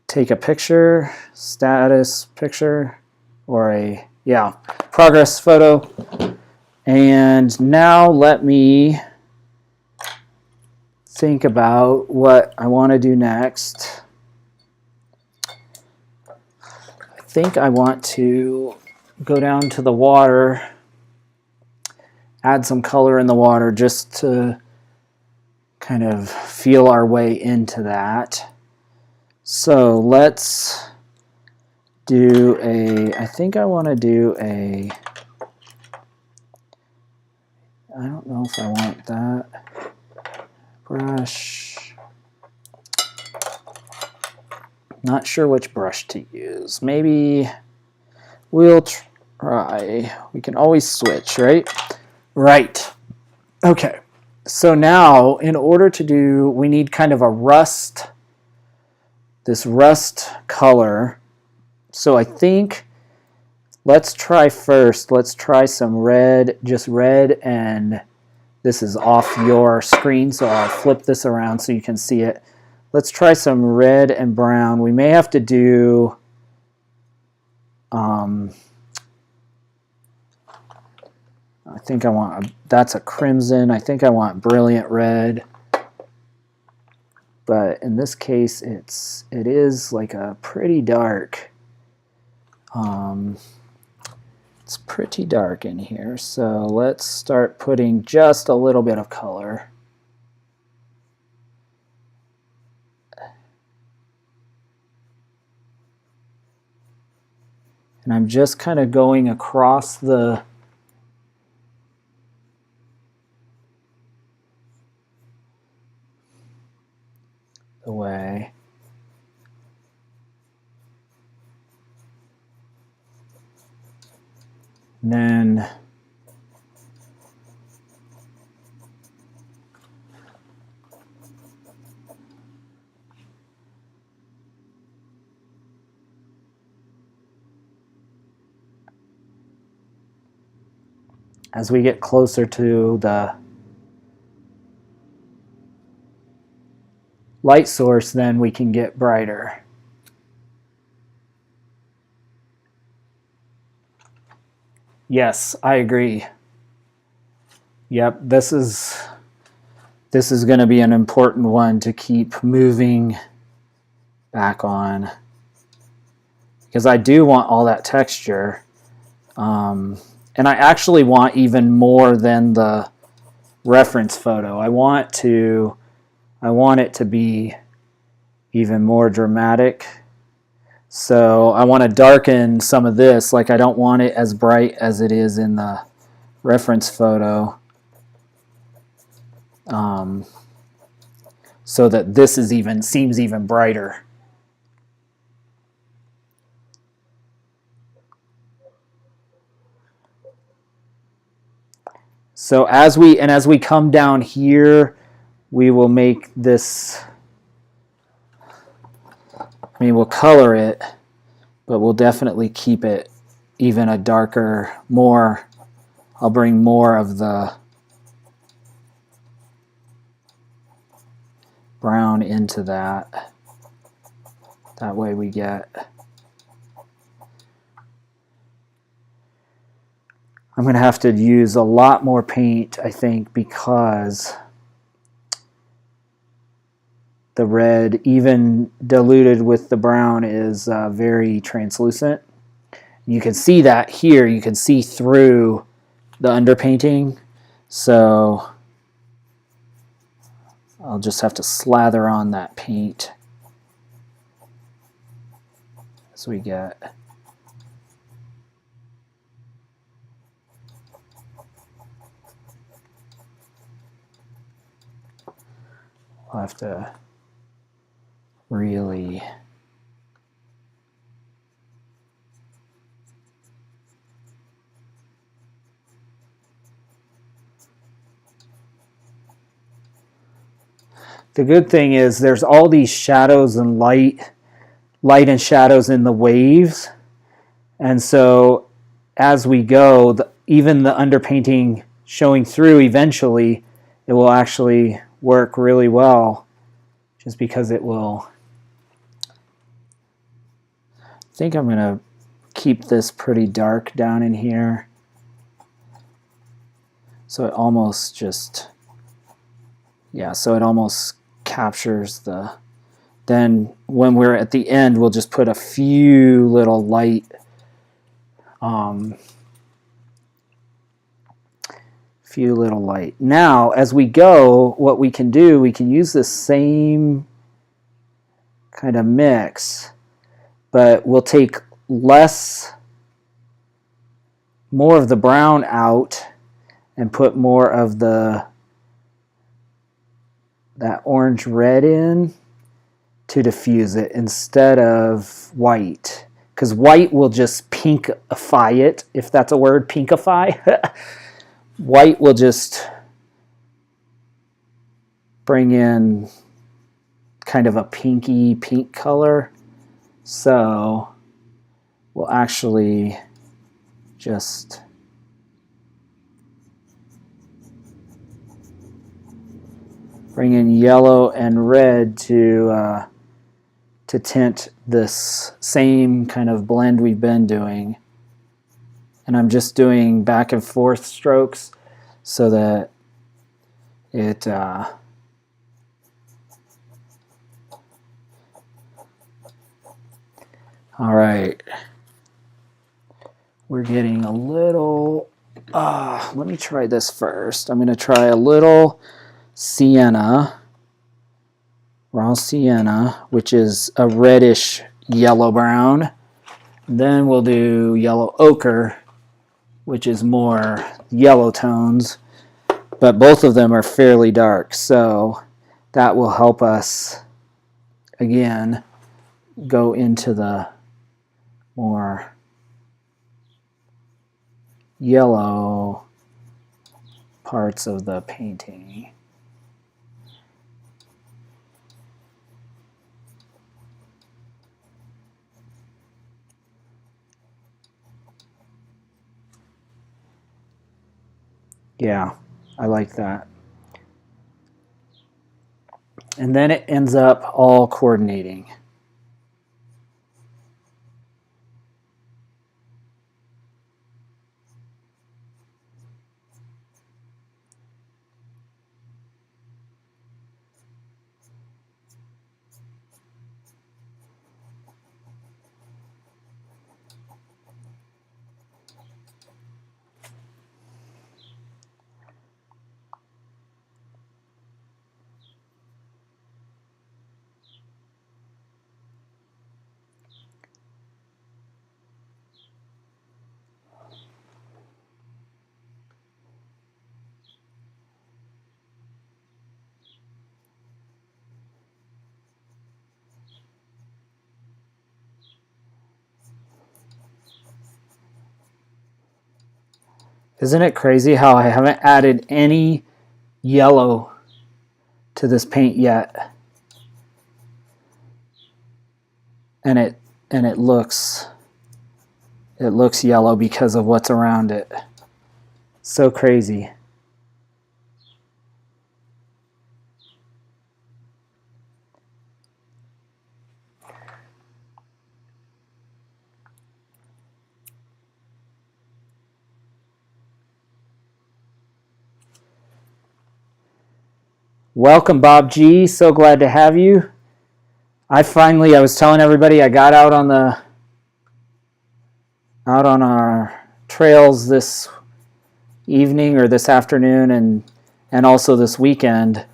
take a picture, status picture, or a, progress photo. And now let me think about what I want to do next. I think I want to go down to the water, add some color in the water just to kind of feel our way into that. So let's do I think I want to do I don't know if I want that brush. Not sure which brush to use. Maybe we'll try. We can always switch, right? Right. Okay. So now, in order to do, we need kind of a rust, this rust color. So I think let's try some red, just red, and this is off your screen, so I'll flip this around so you can see it. Let's try some red and brown. We may have to do I think I want that's a crimson. I think I want brilliant red. But in this case it is like a pretty dark. It's pretty dark in here, so let's start putting just a little bit of color. And I'm just kind of going across the way. And then as we get closer to the light source, then we can get brighter. Yes, I agree. Yep, this is going to be an important one to keep moving back on, because I do want all that texture, and I actually want even more than the reference photo. I want it to be even more dramatic. So I want to darken some of this. Like, I don't want it as bright as it is in the reference photo, so that this seems even brighter. So as we come down here, we will make this, I mean, we'll color it, but we'll definitely keep it even a darker, more, I'll bring more of the brown into that. That way we get, I'm going to have to use a lot more paint, I think, because the red, even diluted with the brown, is very translucent. You can see that here. You can see through the underpainting. So I'll just have to slather on that paint as we get. I'll have to really the good thing is there's all these shadows and light and shadows in the waves, and so as we go, even the underpainting showing through, eventually it will actually work really well, just because it will. I think I'm going to keep this pretty dark down in here, so it almost just, yeah, so it almost captures the, then when we're at the end, we'll just put a few little light, Now, as we go, what we can do, we can use this same kind of mix, but we'll take more of the brown out and put more of that orange red in to diffuse it instead of white, because white will just pinkify it, if that's a word, pinkify. White will just bring in kind of a pinky pink color. So we'll actually just bring in yellow and red to tint this same kind of blend we've been doing. And I'm just doing back and forth strokes so that it all right, we're getting a little, let me try this first. I'm going to try a little sienna, raw sienna, which is a reddish yellow brown. Then we'll do yellow ochre, which is more yellow tones, but both of them are fairly dark, so that will help us again go into the more yellow parts of the painting. Yeah, I like that. And then it ends up all coordinating. Isn't it crazy how I haven't added any yellow to this paint yet? And it looks yellow because of what's around it. So crazy. Welcome, Bob G. So glad to have you. I was telling everybody I got out on our trails this evening or this afternoon and also this weekend,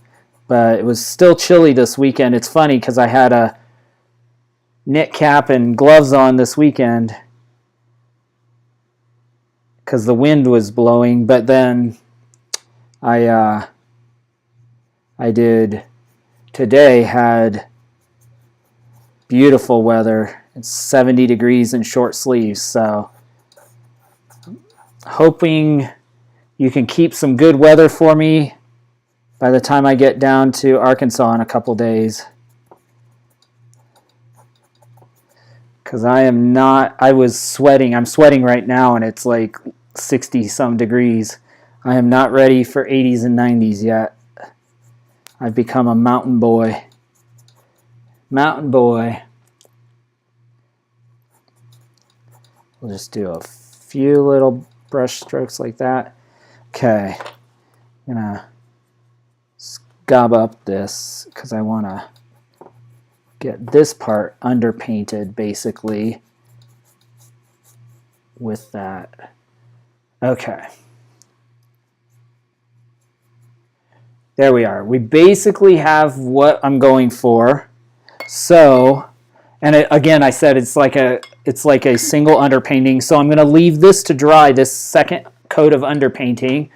but it was still chilly this weekend. It's funny because I had a knit cap and gloves on this weekend because the wind was blowing, but then I did today had beautiful weather. It's 70 degrees in short sleeves, so hoping you can keep some good weather for me by the time I get down to Arkansas in a couple days. Because I was sweating. I'm sweating right now and it's like 60 some degrees. I am not ready for 80s and 90s yet. I've become a mountain boy. Mountain boy. We'll just do a few little brush strokes like that. Okay. I'm going to scob up this because I want to get this part underpainted basically with that. Okay. There we are. We basically have what I'm going for. So, and again, I said it's like a single underpainting. So I'm going to leave this to dry, this second coat of underpainting.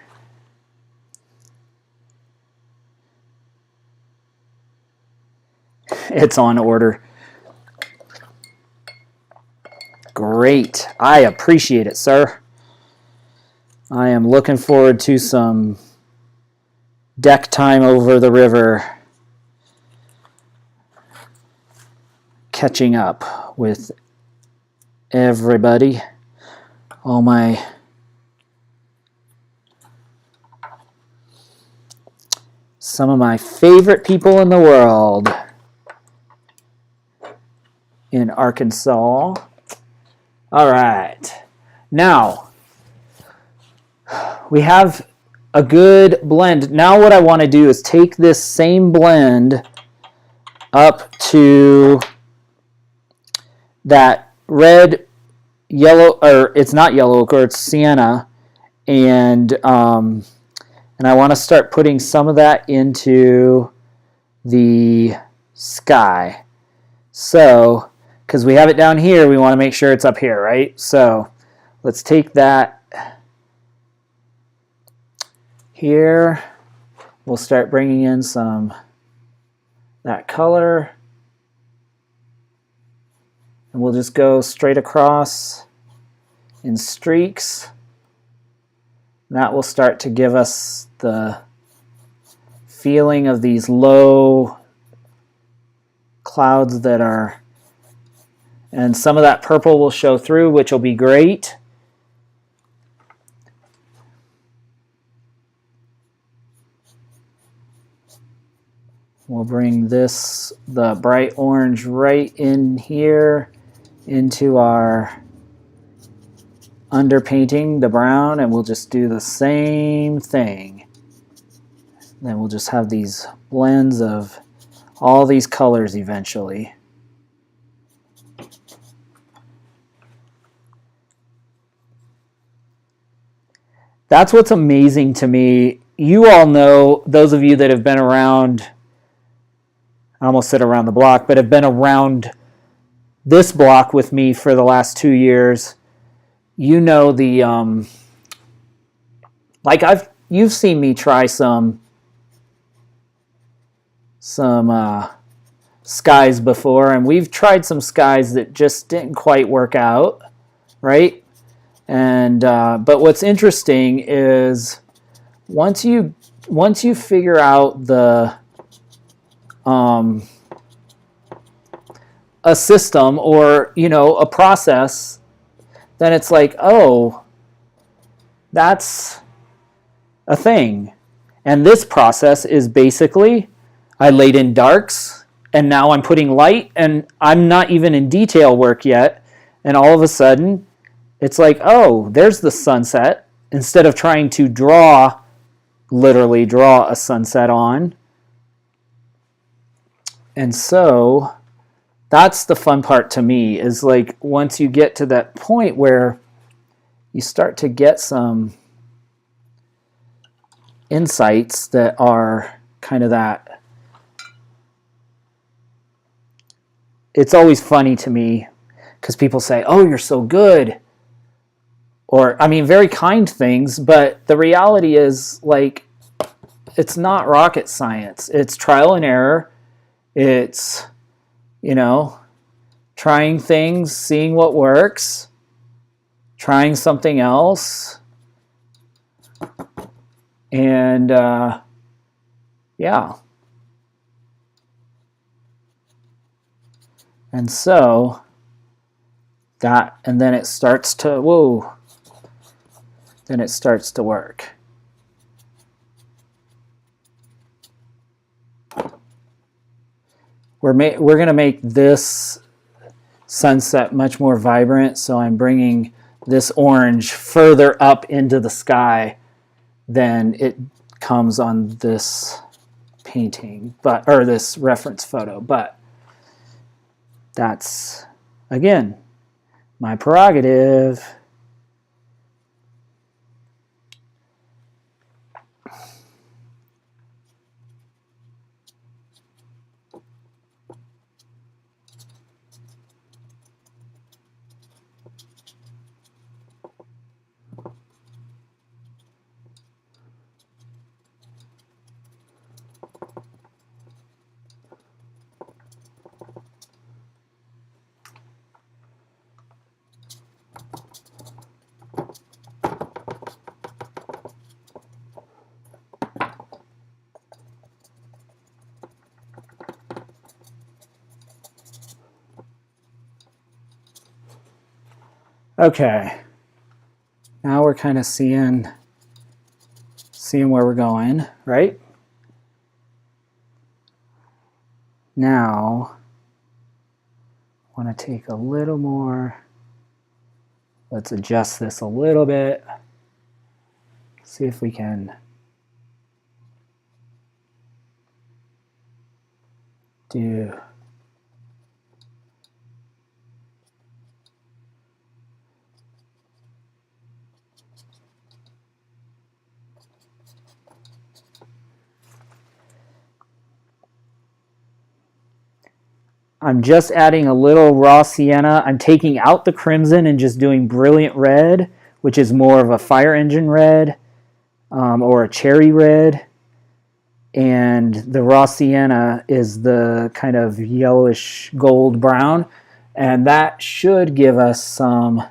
It's on order. Great. I appreciate it, sir. I am looking forward to some deck time over the river. Catching up with everybody. Some of my favorite people in the world in Arkansas. All right. Now, we have a good blend. Now what I want to do is take this same blend up to that red, yellow, or it's not yellow ochre, it's sienna, and I want to start putting some of that into the sky. So, because we have it down here, we want to make sure it's up here, right? So, let's take that here. We'll start bringing in some that color. And we'll just go straight across in streaks. That will start to give us the feeling of these low clouds that are, and some of that purple will show through, which will be great. We'll bring this, the bright orange, right in here into our underpainting, the brown, and we'll just do the same thing. Then we'll just have these blends of all these colors eventually. That's what's amazing to me. You all know, those of you that have been around, I almost said around the block, but have been around this block with me for the last 2 years. You know the, like you've seen me try some skies before, and we've tried some skies that just didn't quite work out, right? And but what's interesting is once you figure out the a system, or a process, then it's like, oh, that's a thing. And this process is basically, I laid in darks, and now I'm putting light, and I'm not even in detail work yet, and all of a sudden it's like, oh, there's the sunset. Instead of trying to literally draw a sunset on. And so that's the fun part to me, is like once you get to that point where you start to get some insights that are kind of that. It's always funny to me because people say, oh, you're so good. Or, I mean, very kind things, but the reality is, like, it's not rocket science. It's trial and error. It's, trying things, seeing what works, trying something else, and, yeah. And so, that, and then it starts to, whoa, then it starts to work. We're going to make this sunset much more vibrant, so I'm bringing this orange further up into the sky than it comes on this painting, or this reference photo. But that's, again, my prerogative. Okay, now we're kind of seeing where we're going, right? Now, I want to take a little more, let's adjust this a little bit, see if we can do I'm just adding a little raw sienna. I'm taking out the crimson and just doing brilliant red, which is more of a fire engine red or a cherry red. And the raw sienna is the kind of yellowish gold brown. And that should give us some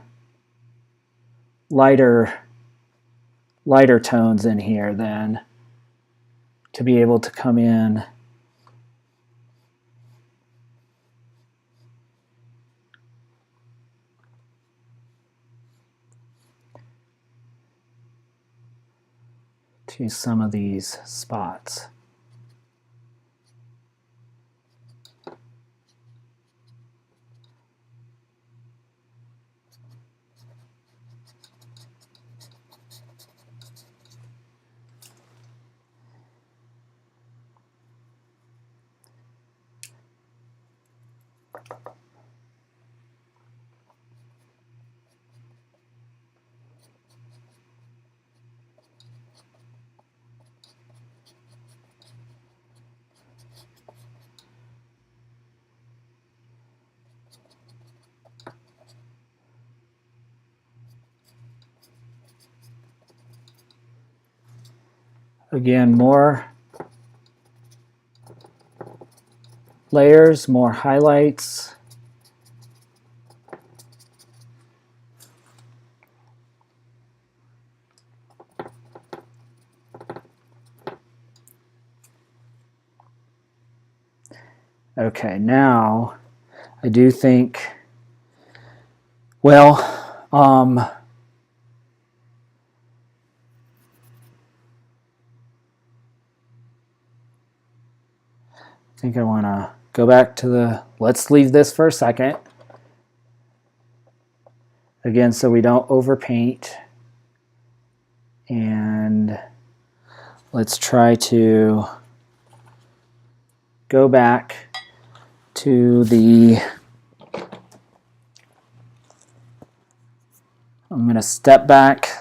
lighter lighter tones in here then to be able to come in to some of these spots. Again, more layers, more highlights. Okay, now I do think, well, I think I want to go back to the, let's leave this for a second. Again, so we don't overpaint. And let's try to go back to the, I'm going to step back.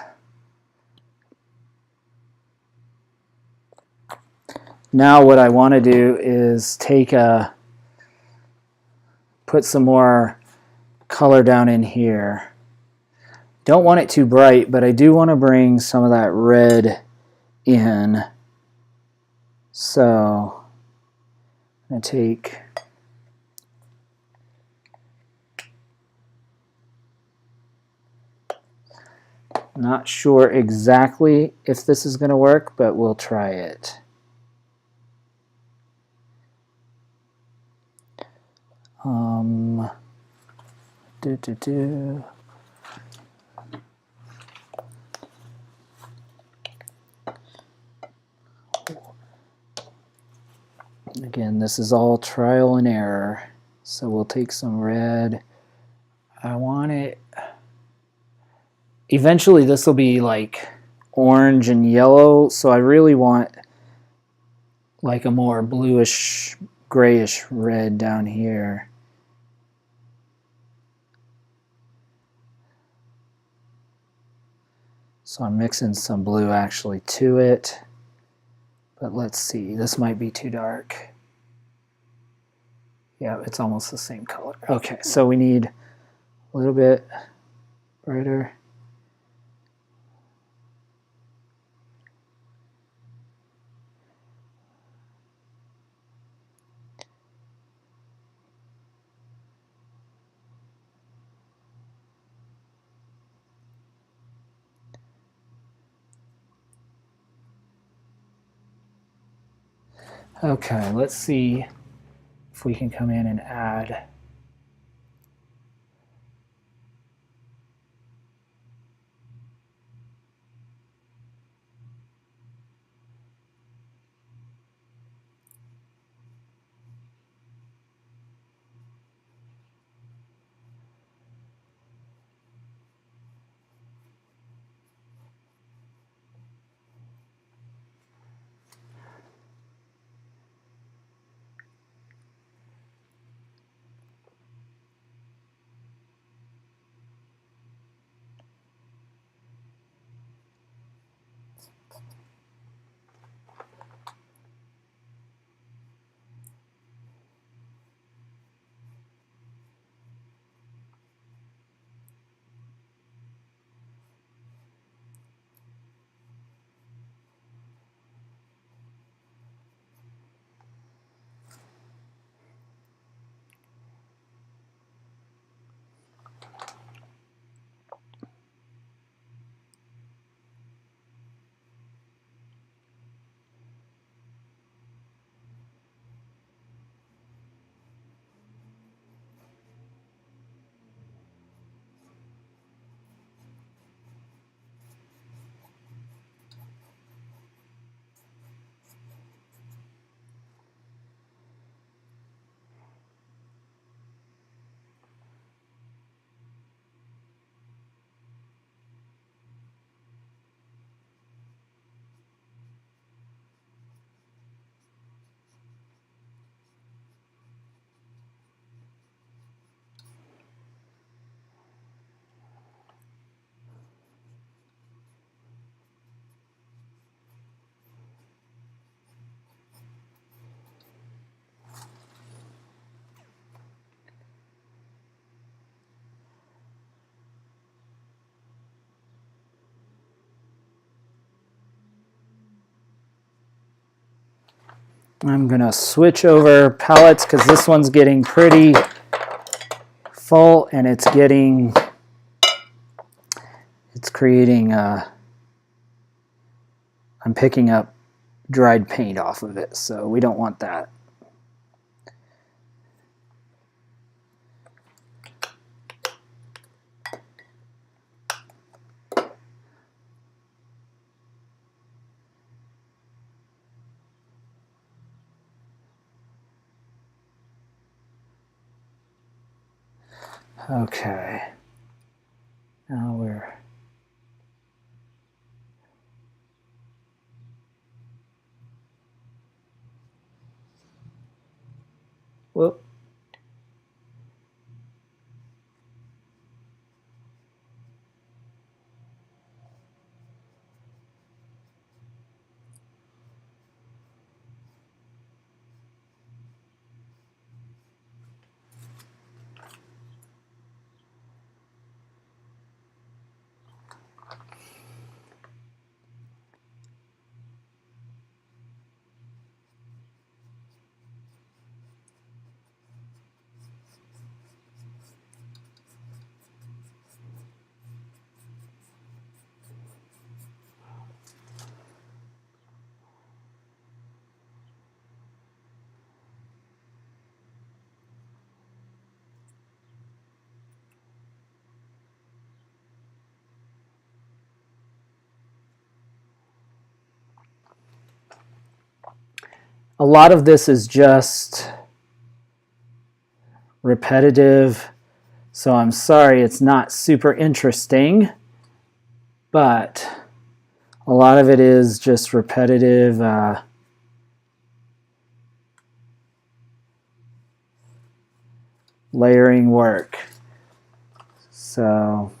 Now what I want to do is take a, put some more color down in here. Don't want it too bright, but I do want to bring some of that red in. So I'm going to take not sure exactly if this is going to work, but we'll try it. Again, this is all trial and error. So we'll take some red. I want it, eventually this will be like orange and yellow, so I really want like a more bluish, grayish red down here. So I'm mixing some blue actually to it. But let's see, this might be too dark. Yeah, it's almost the same color. Okay, so we need a little bit brighter. Okay, let's see if we can come in and add. I'm going to switch over palettes because this one's getting pretty full and it's creating, I'm picking up dried paint off of it, so we don't want that. Okay, now we're whoop. A lot of this is just repetitive, so I'm sorry it's not super interesting, but a lot of it is just repetitive layering work. So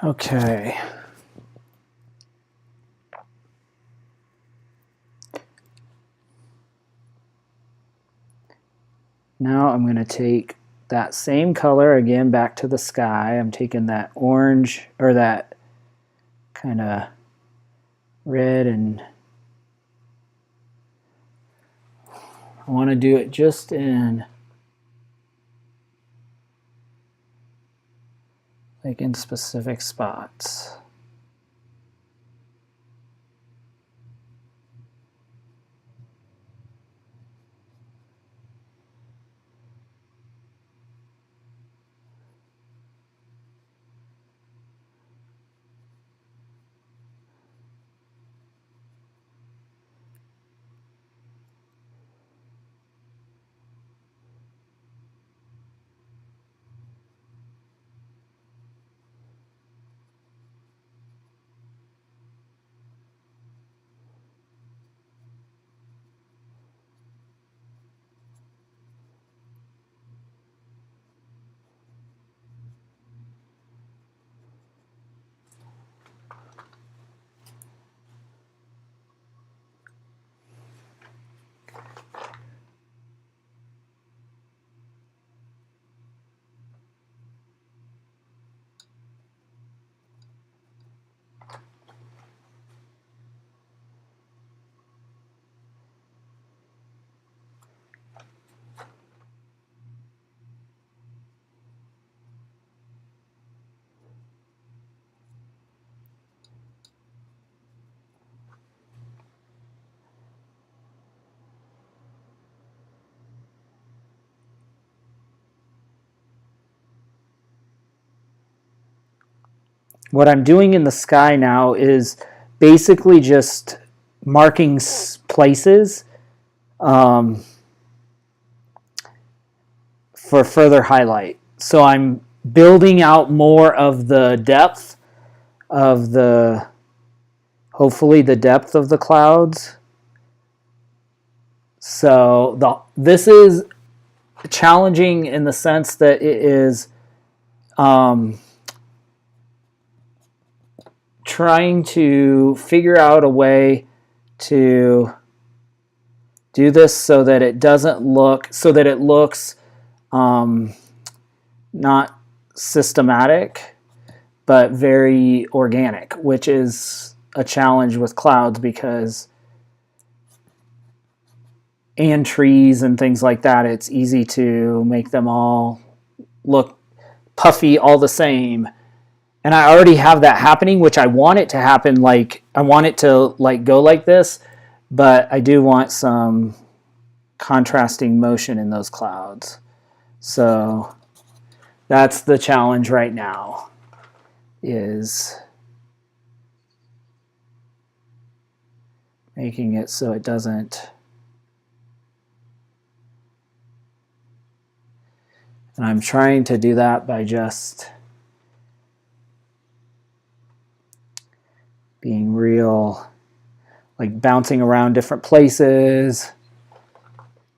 okay. Now I'm going to take that same color again back to the sky. I'm taking that orange, or that kind of red, and I want to do it just in like in specific spots. What I'm doing in the sky now is basically just marking places for further highlight. So I'm building out more of the depth of hopefully the depth of the clouds. So this is challenging in the sense that it is trying to figure out a way to do this so that it doesn't look, so that it looks not systematic, but very organic, which is a challenge with clouds because, and trees and things like that, it's easy to make them all look puffy all the same. And I already have that happening, which I want it to happen, like I want it to like go like this, but I do want some contrasting motion in those clouds. So that's the challenge right now, is making it so it doesn't. And I'm trying to do that by just being real, like bouncing around different places,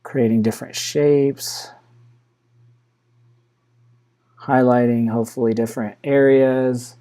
creating different shapes, highlighting hopefully different areas.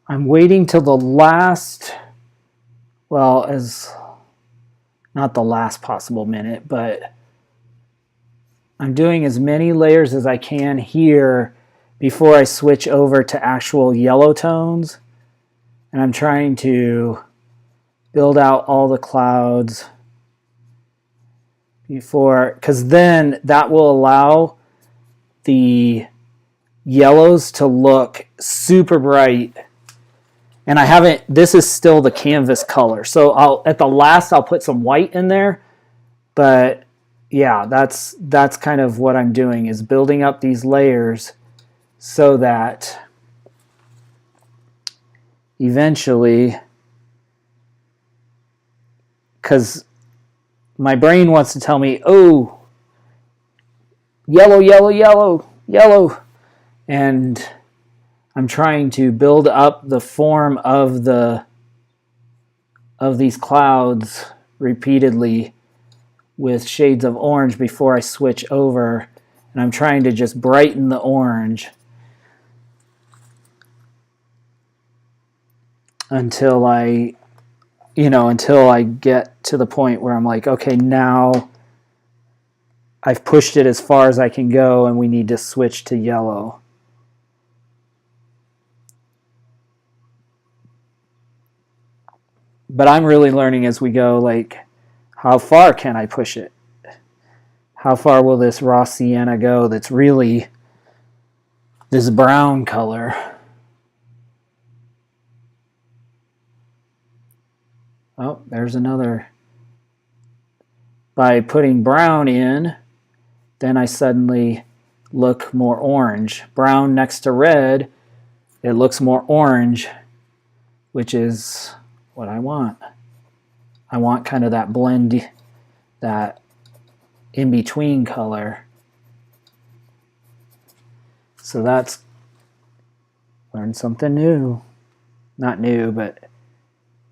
I'm waiting till the last, well, as not the last possible minute, but I'm doing as many layers as I can here before I switch over to actual yellow tones. And I'm trying to build out all the clouds before, because then that will allow the yellows to look super bright. And I haven't, this is still the canvas color. So at the last, I'll put some white in there. But yeah, that's kind of what I'm doing, is building up these layers so that eventually, because my brain wants to tell me, oh, yellow, yellow, yellow, yellow. And I'm trying to build up the form of these clouds repeatedly with shades of orange before I switch over. And I'm trying to just brighten the orange until I get to the point where I'm like, okay, now I've pushed it as far as I can go and we need to switch to yellow. But I'm really learning as we go, like, how far can I push it? How far will this raw sienna go that's really this brown color? Oh, there's another. By putting brown in, then I suddenly look more orange. Brown next to red, it looks more orange, which is what I want. I want kind of that blend, that in-between color. So that's, learn something new. Not new, but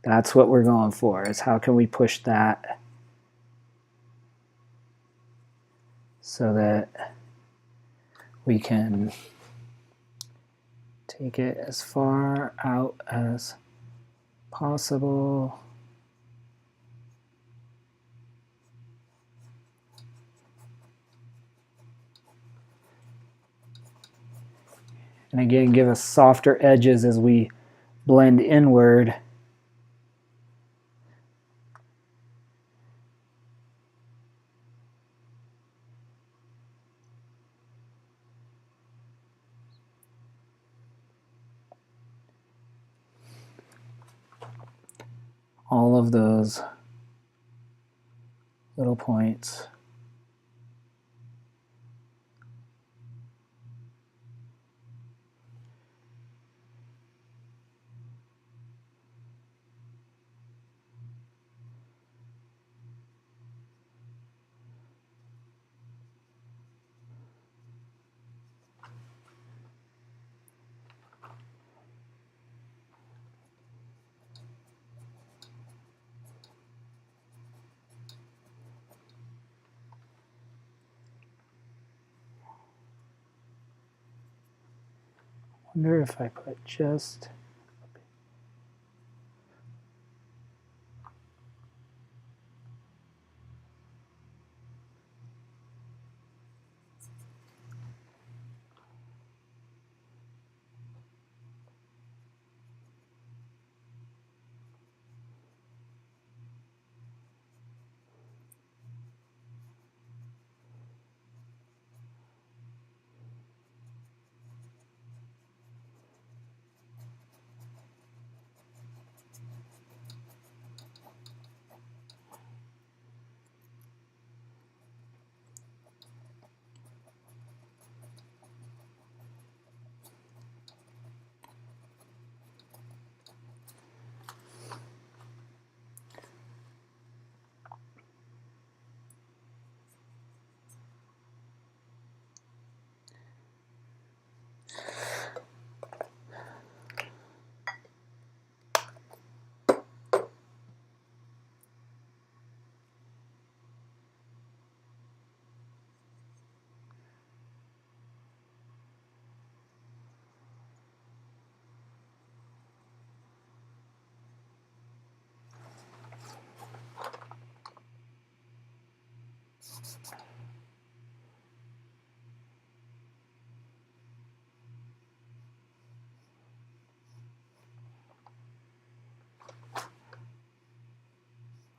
that's what we're going for, is how can we push that so that we can take it as far out as possible. And again, give us softer edges as we blend inward. All of those little points. I wonder if I put just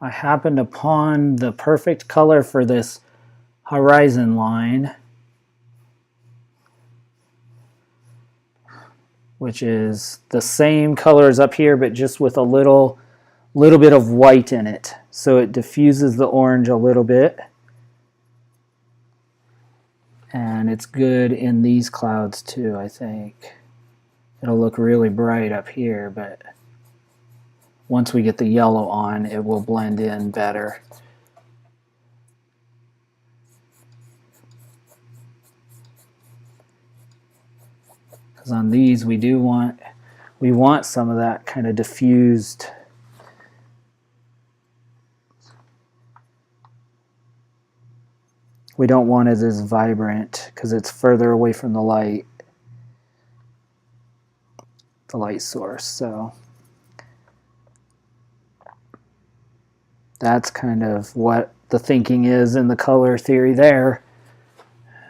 I happened upon the perfect color for this horizon line, which is the same color as up here, but just with a little bit of white in it. So it diffuses the orange a little bit. And it's good in these clouds too, I think. It'll look really bright up here, but once we get the yellow on, it will blend in better. Because on these, we want some of that kind of diffused. We don't want it as vibrant because it's further away from the light source. So that's kind of what the thinking is in the color theory there.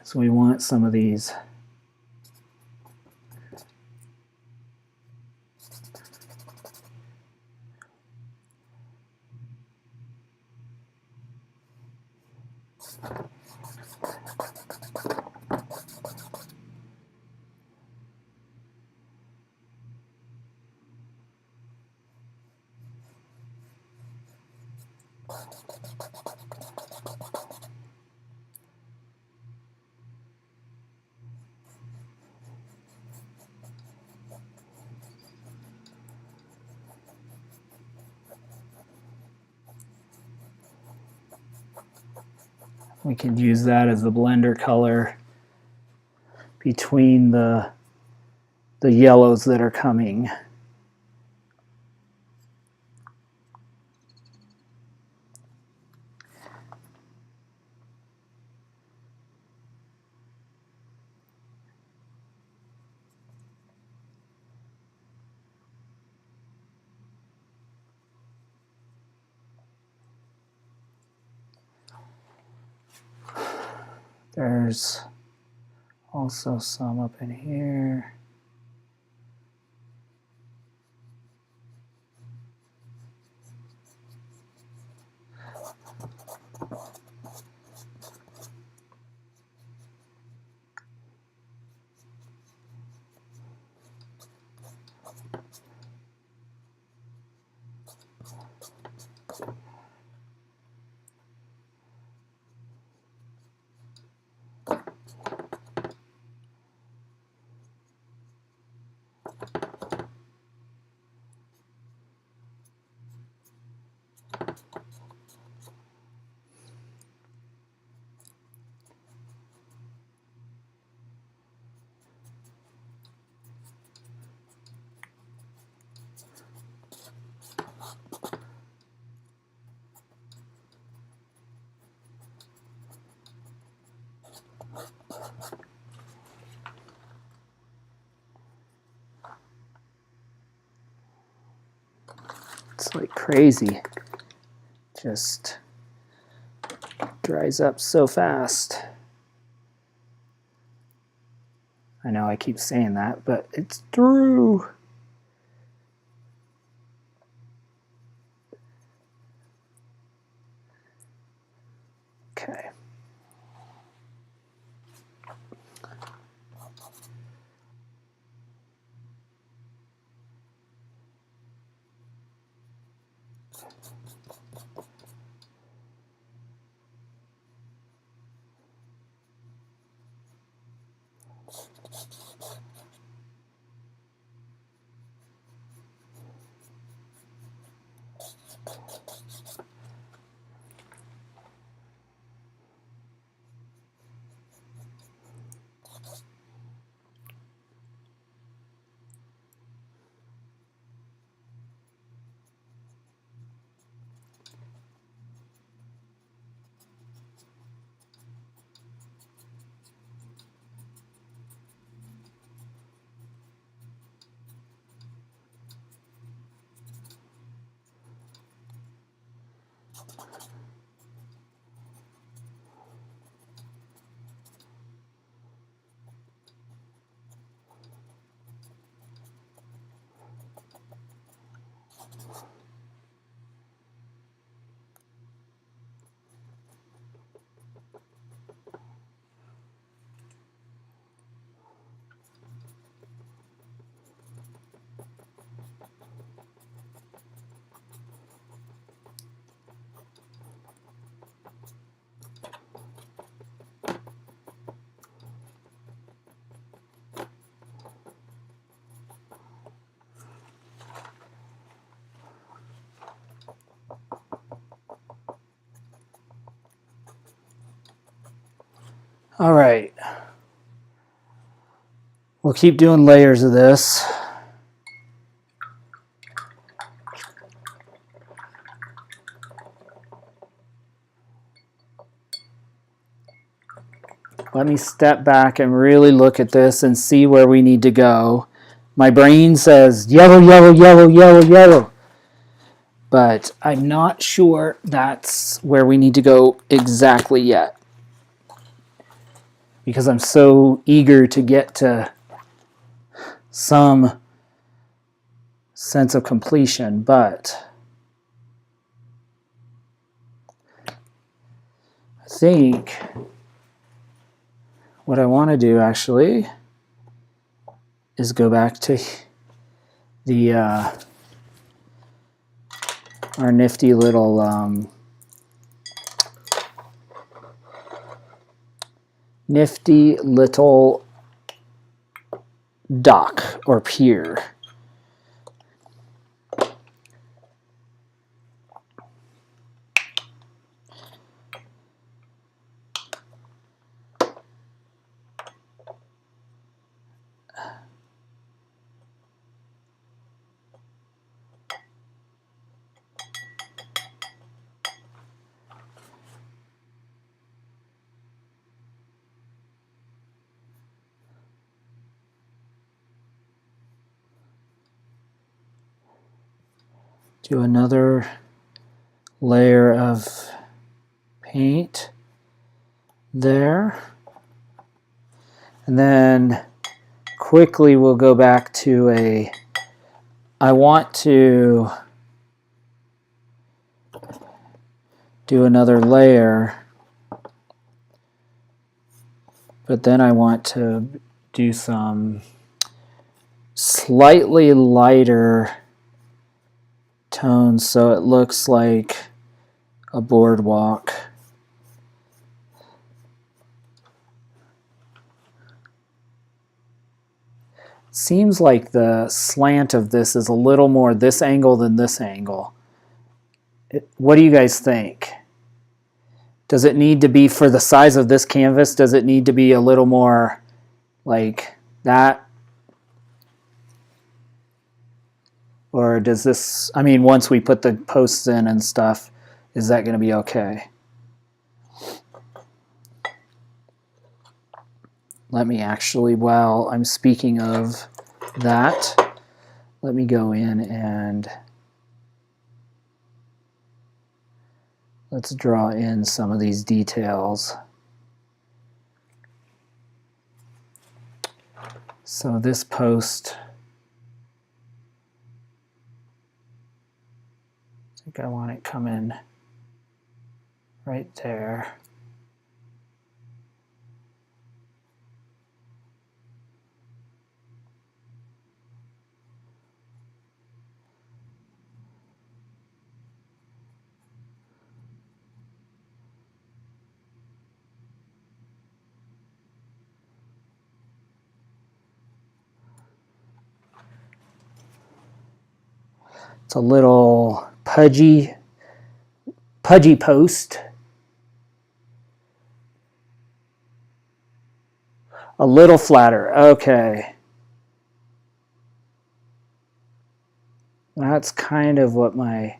So we want some of these. We can use that as the blender color between the yellows that are coming. There's also some up in here. It's like crazy. Just dries up so fast. I know I keep saying that, but it's true. Okay. All right. We'll keep doing layers of this. Let me step back and really look at this and see where we need to go. My brain says yellow, yellow, yellow, yellow, yellow. But I'm not sure that's where we need to go exactly yet, because I'm so eager to get to some sense of completion. But I think what I want to do actually is go back to the our nifty little dock or pier. Do another layer of paint there. And then quickly we'll go back to I want to do another layer, but then I want to do some slightly lighter tones so it looks like a boardwalk. Seems like the slant of this is a little more this angle than this angle. What do you guys think? Does it need to be, for the size of this canvas, does it need to be a little more like that? Or does this, I mean, once we put the posts in and stuff, is that going to be okay? Let me actually, while I'm speaking of that, let me go in and let's draw in some of these details. So this post, I think I want it coming right there. It's a little pudgy post. A little flatter. Okay. That's kind of what my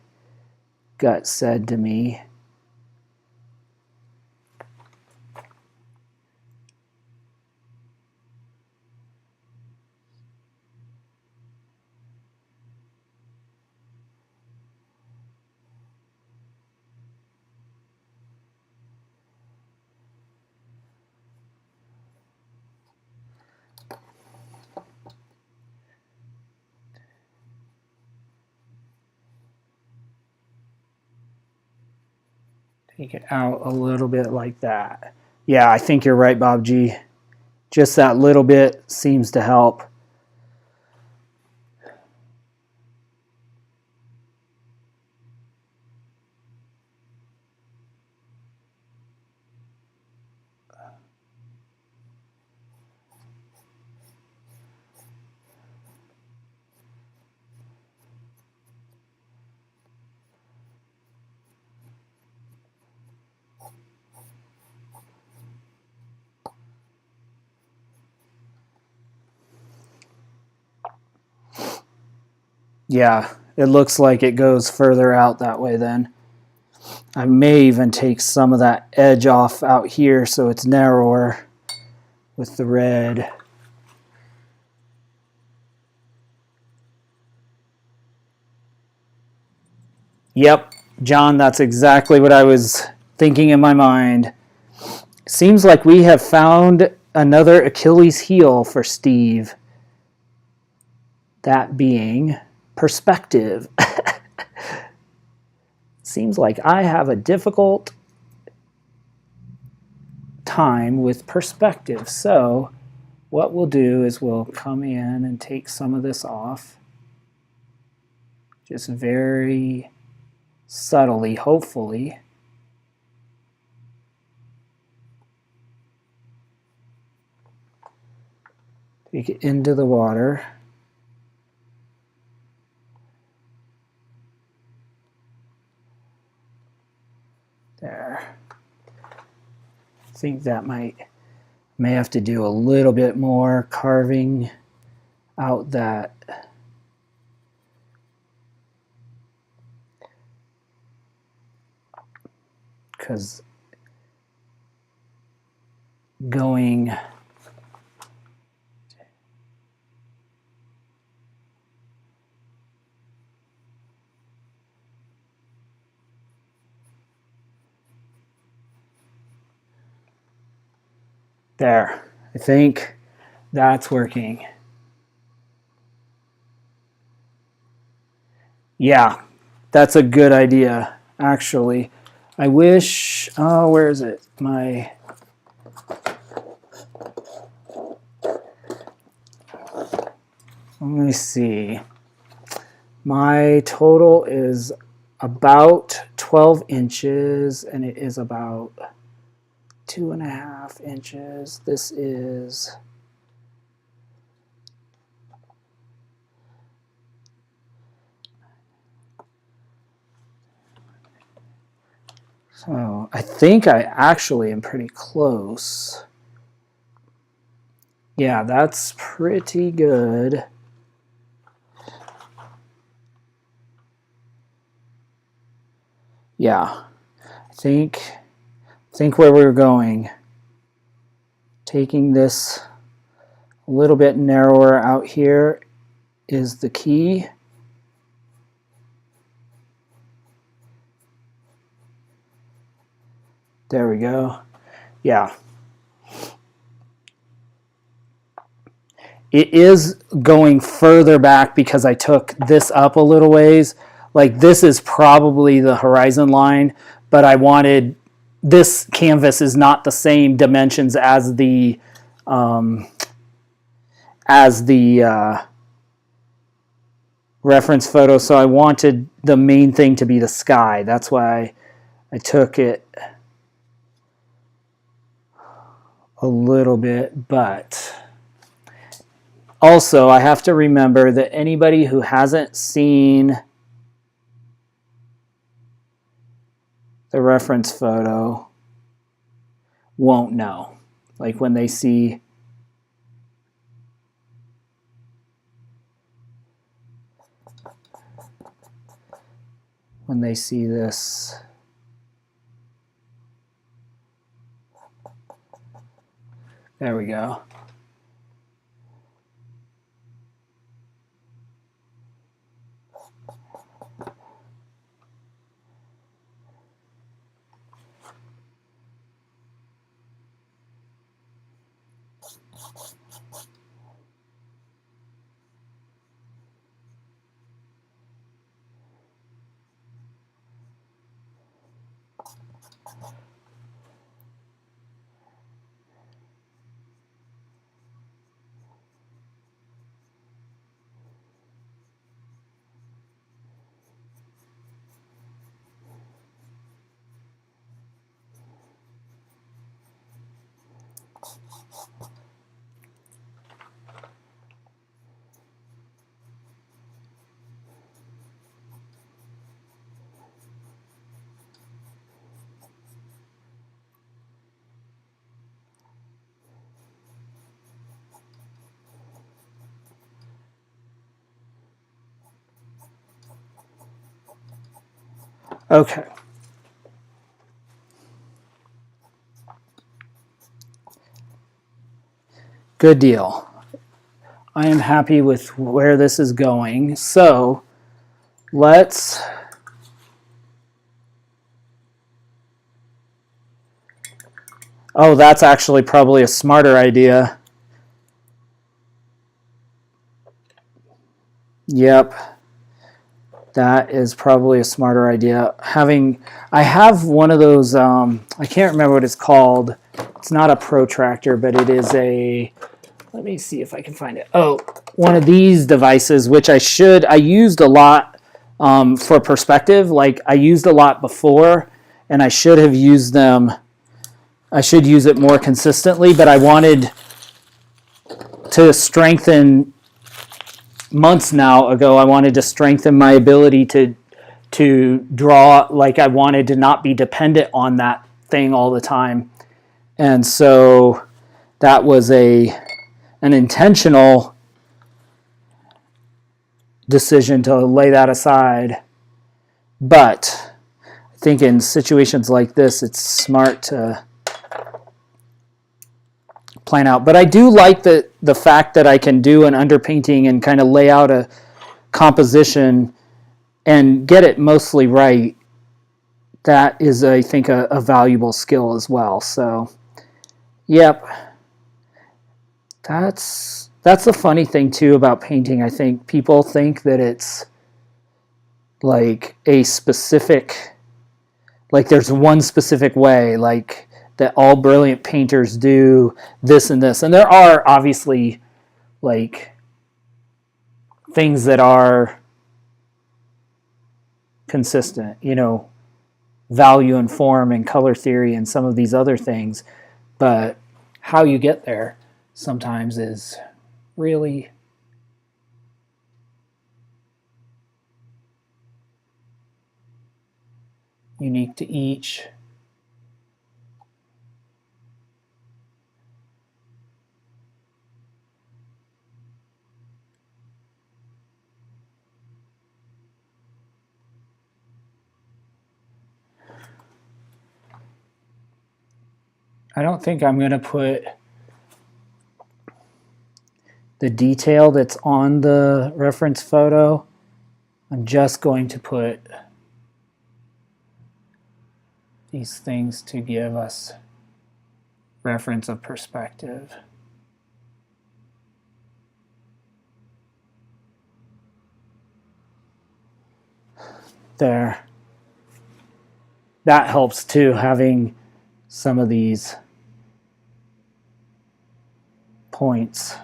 gut said to me. Take it out a little bit like that. Yeah, I think you're right, Bob G. Just that little bit seems to help. Yeah, it looks like it goes further out that way then. I may even take some of that edge off out here so it's narrower with the red. Yep, John, that's exactly what I was thinking in my mind. Seems like we have found another Achilles heel for Steve. That being perspective. Seems like I have a difficult time with perspective. So what we'll do is we'll come in and take some of this off. Just very subtly, hopefully. Take it into the water. There. I think that may have to do a little bit more carving out that because going there. I think that's working. Yeah, that's a good idea, actually. I wish, oh, where is it? Let me see. My total is about 12 inches, and it is about 2.5 inches. This is so I think I actually am pretty close. Yeah, that's pretty good. Yeah, I think where we're going, taking this a little bit narrower out here is the key. There we go. Yeah. It is going further back because I took this up a little ways. Like this is probably the horizon line, but I wanted, this canvas is not the same dimensions as the reference photo, so I wanted the main thing to be the sky. That's why I took it a little bit, but also I have to remember that anybody who hasn't seen the reference photo won't know. Like when they see this. There we go. Okay. Good deal. I am happy with where this is going. So let's oh, that's actually probably a smarter idea. Yep. That is probably a smarter idea. I have one of those, I can't remember what it's called. It's not a protractor, but it is let me see if I can find it. Oh, one of these devices, which I used a lot for perspective. Like I used a lot before, and I should have used them. I should use it more consistently, but I wanted to strengthen months now ago. I wanted to strengthen my ability to draw. Like I wanted to not be dependent on that thing all the time, and so that was an intentional decision to lay that aside. But I think in situations like this, it's smart to plan out. But I do like the fact that I can do an underpainting and kind of lay out a composition and get it mostly right. That is, I think, a valuable skill as well. So, yep. That's the funny thing, too, about painting. I think people think that it's like a specific, like there's one specific way, like that all brilliant painters do this and this. And there are obviously like things that are consistent, you know, value and form and color theory and some of these other things. But how you get there sometimes is really unique to each. I don't think I'm going to put the detail that's on the reference photo. I'm just going to put these things to give us reference of perspective. There. That helps too, having some of these points.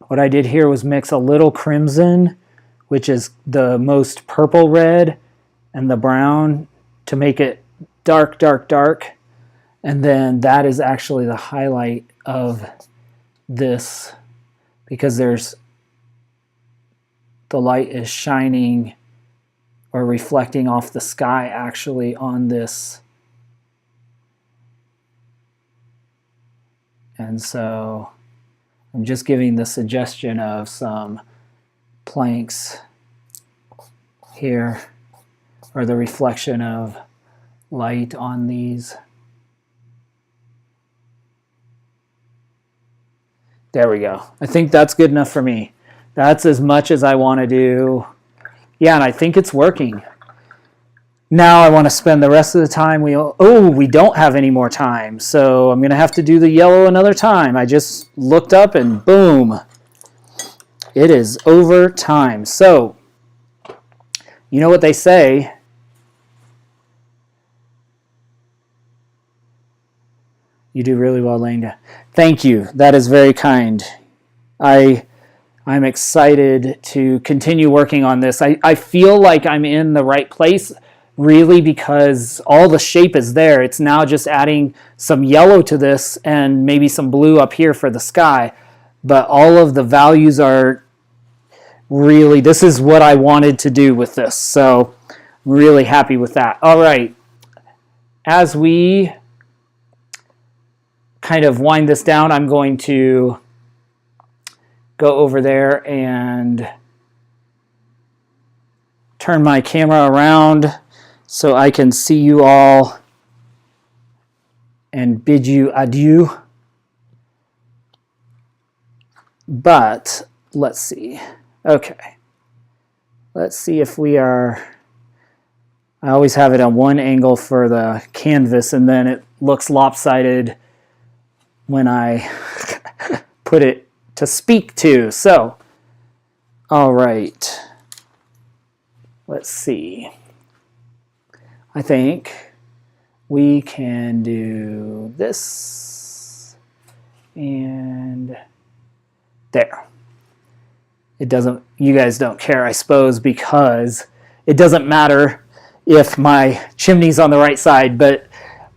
What I did here was mix a little crimson, which is the most purple red, and the brown to make it dark, dark, dark. And then that is actually the highlight of this, because the light is shining or reflecting off the sky actually on this. And so I'm just giving the suggestion of some planks here, or the reflection of light on these. There we go. I think that's good enough for me. That's as much as I want to do. Yeah, and I think it's working. Now I want to spend the rest of the time. We don't have any more time, so I'm going to have to do the yellow another time. I just looked up and boom, it is over time. So, you know what they say. You do really well, Linda. Thank you. That is very kind. I'm excited to continue working on this. I feel like I'm in the right place, really, because all the shape is there. It's now just adding some yellow to this and maybe some blue up here for the sky. But all of the values are really, this is what I wanted to do with this. So I'm really happy with that. All right. As we kind of wind this down, I'm going to go over there and turn my camera around so I can see you all and bid you adieu. But let's see. Okay. Let's see if we are... I always have it on one angle for the canvas, and then it looks lopsided when I put it to speak to. So, all right. Let's see. I think we can do this and there. It doesn't, you guys don't care, I suppose, because it doesn't matter if my chimney's on the right side, but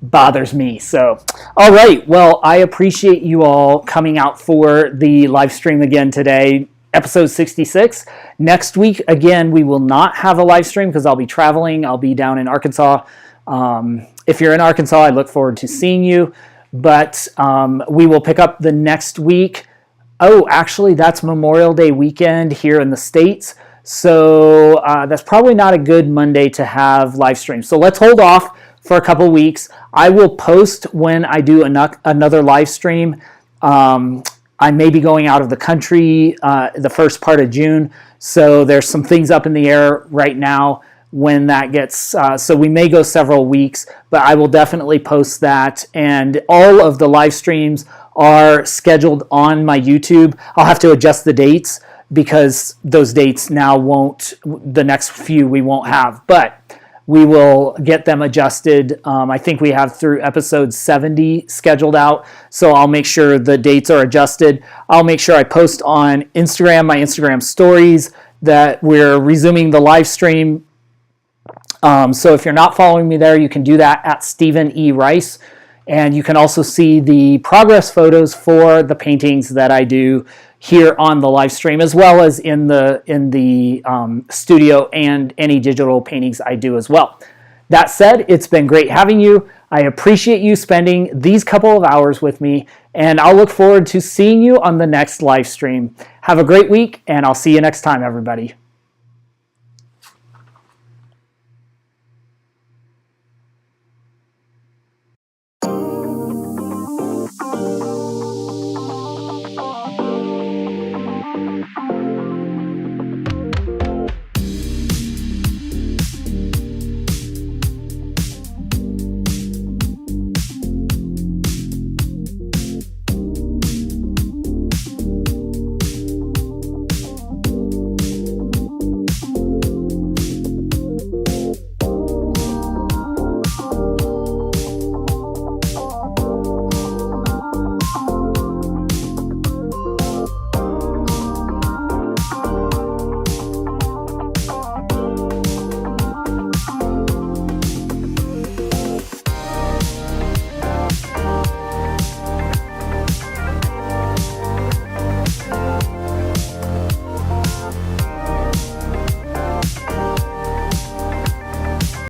bothers me. So, all right. Well, I appreciate you all coming out for the live stream again today. Episode 66. Next week, again, we will not have a live stream because I'll be traveling. I'll be down in Arkansas. If you're in Arkansas, I look forward to seeing you. But we will pick up the next week. Oh, actually, that's Memorial Day weekend here in the States. So that's probably not a good Monday to have live stream. So let's hold off for a couple weeks. I will post when I do another live stream. I may be going out of the country the first part of June, so there's some things up in the air right now when that gets, so we may go several weeks, but I will definitely post that, and all of the live streams are scheduled on my YouTube. I'll have to adjust the dates because those dates now won't, the next few we won't have, but we will get them adjusted. I think we have through episode 70 scheduled out, so I'll make sure the dates are adjusted. I'll make sure I post on Instagram, my Instagram stories, that we're resuming the live stream. So if you're not following me there, you can do that at Stephen E. Rice. And you can also see the progress photos for the paintings that I do here on the live stream, as well as in the studio and any digital paintings I do as well. That said, it's been great having you. I appreciate you spending these couple of hours with me, and I'll look forward to seeing you on the next live stream. Have a great week, and I'll see you next time, everybody.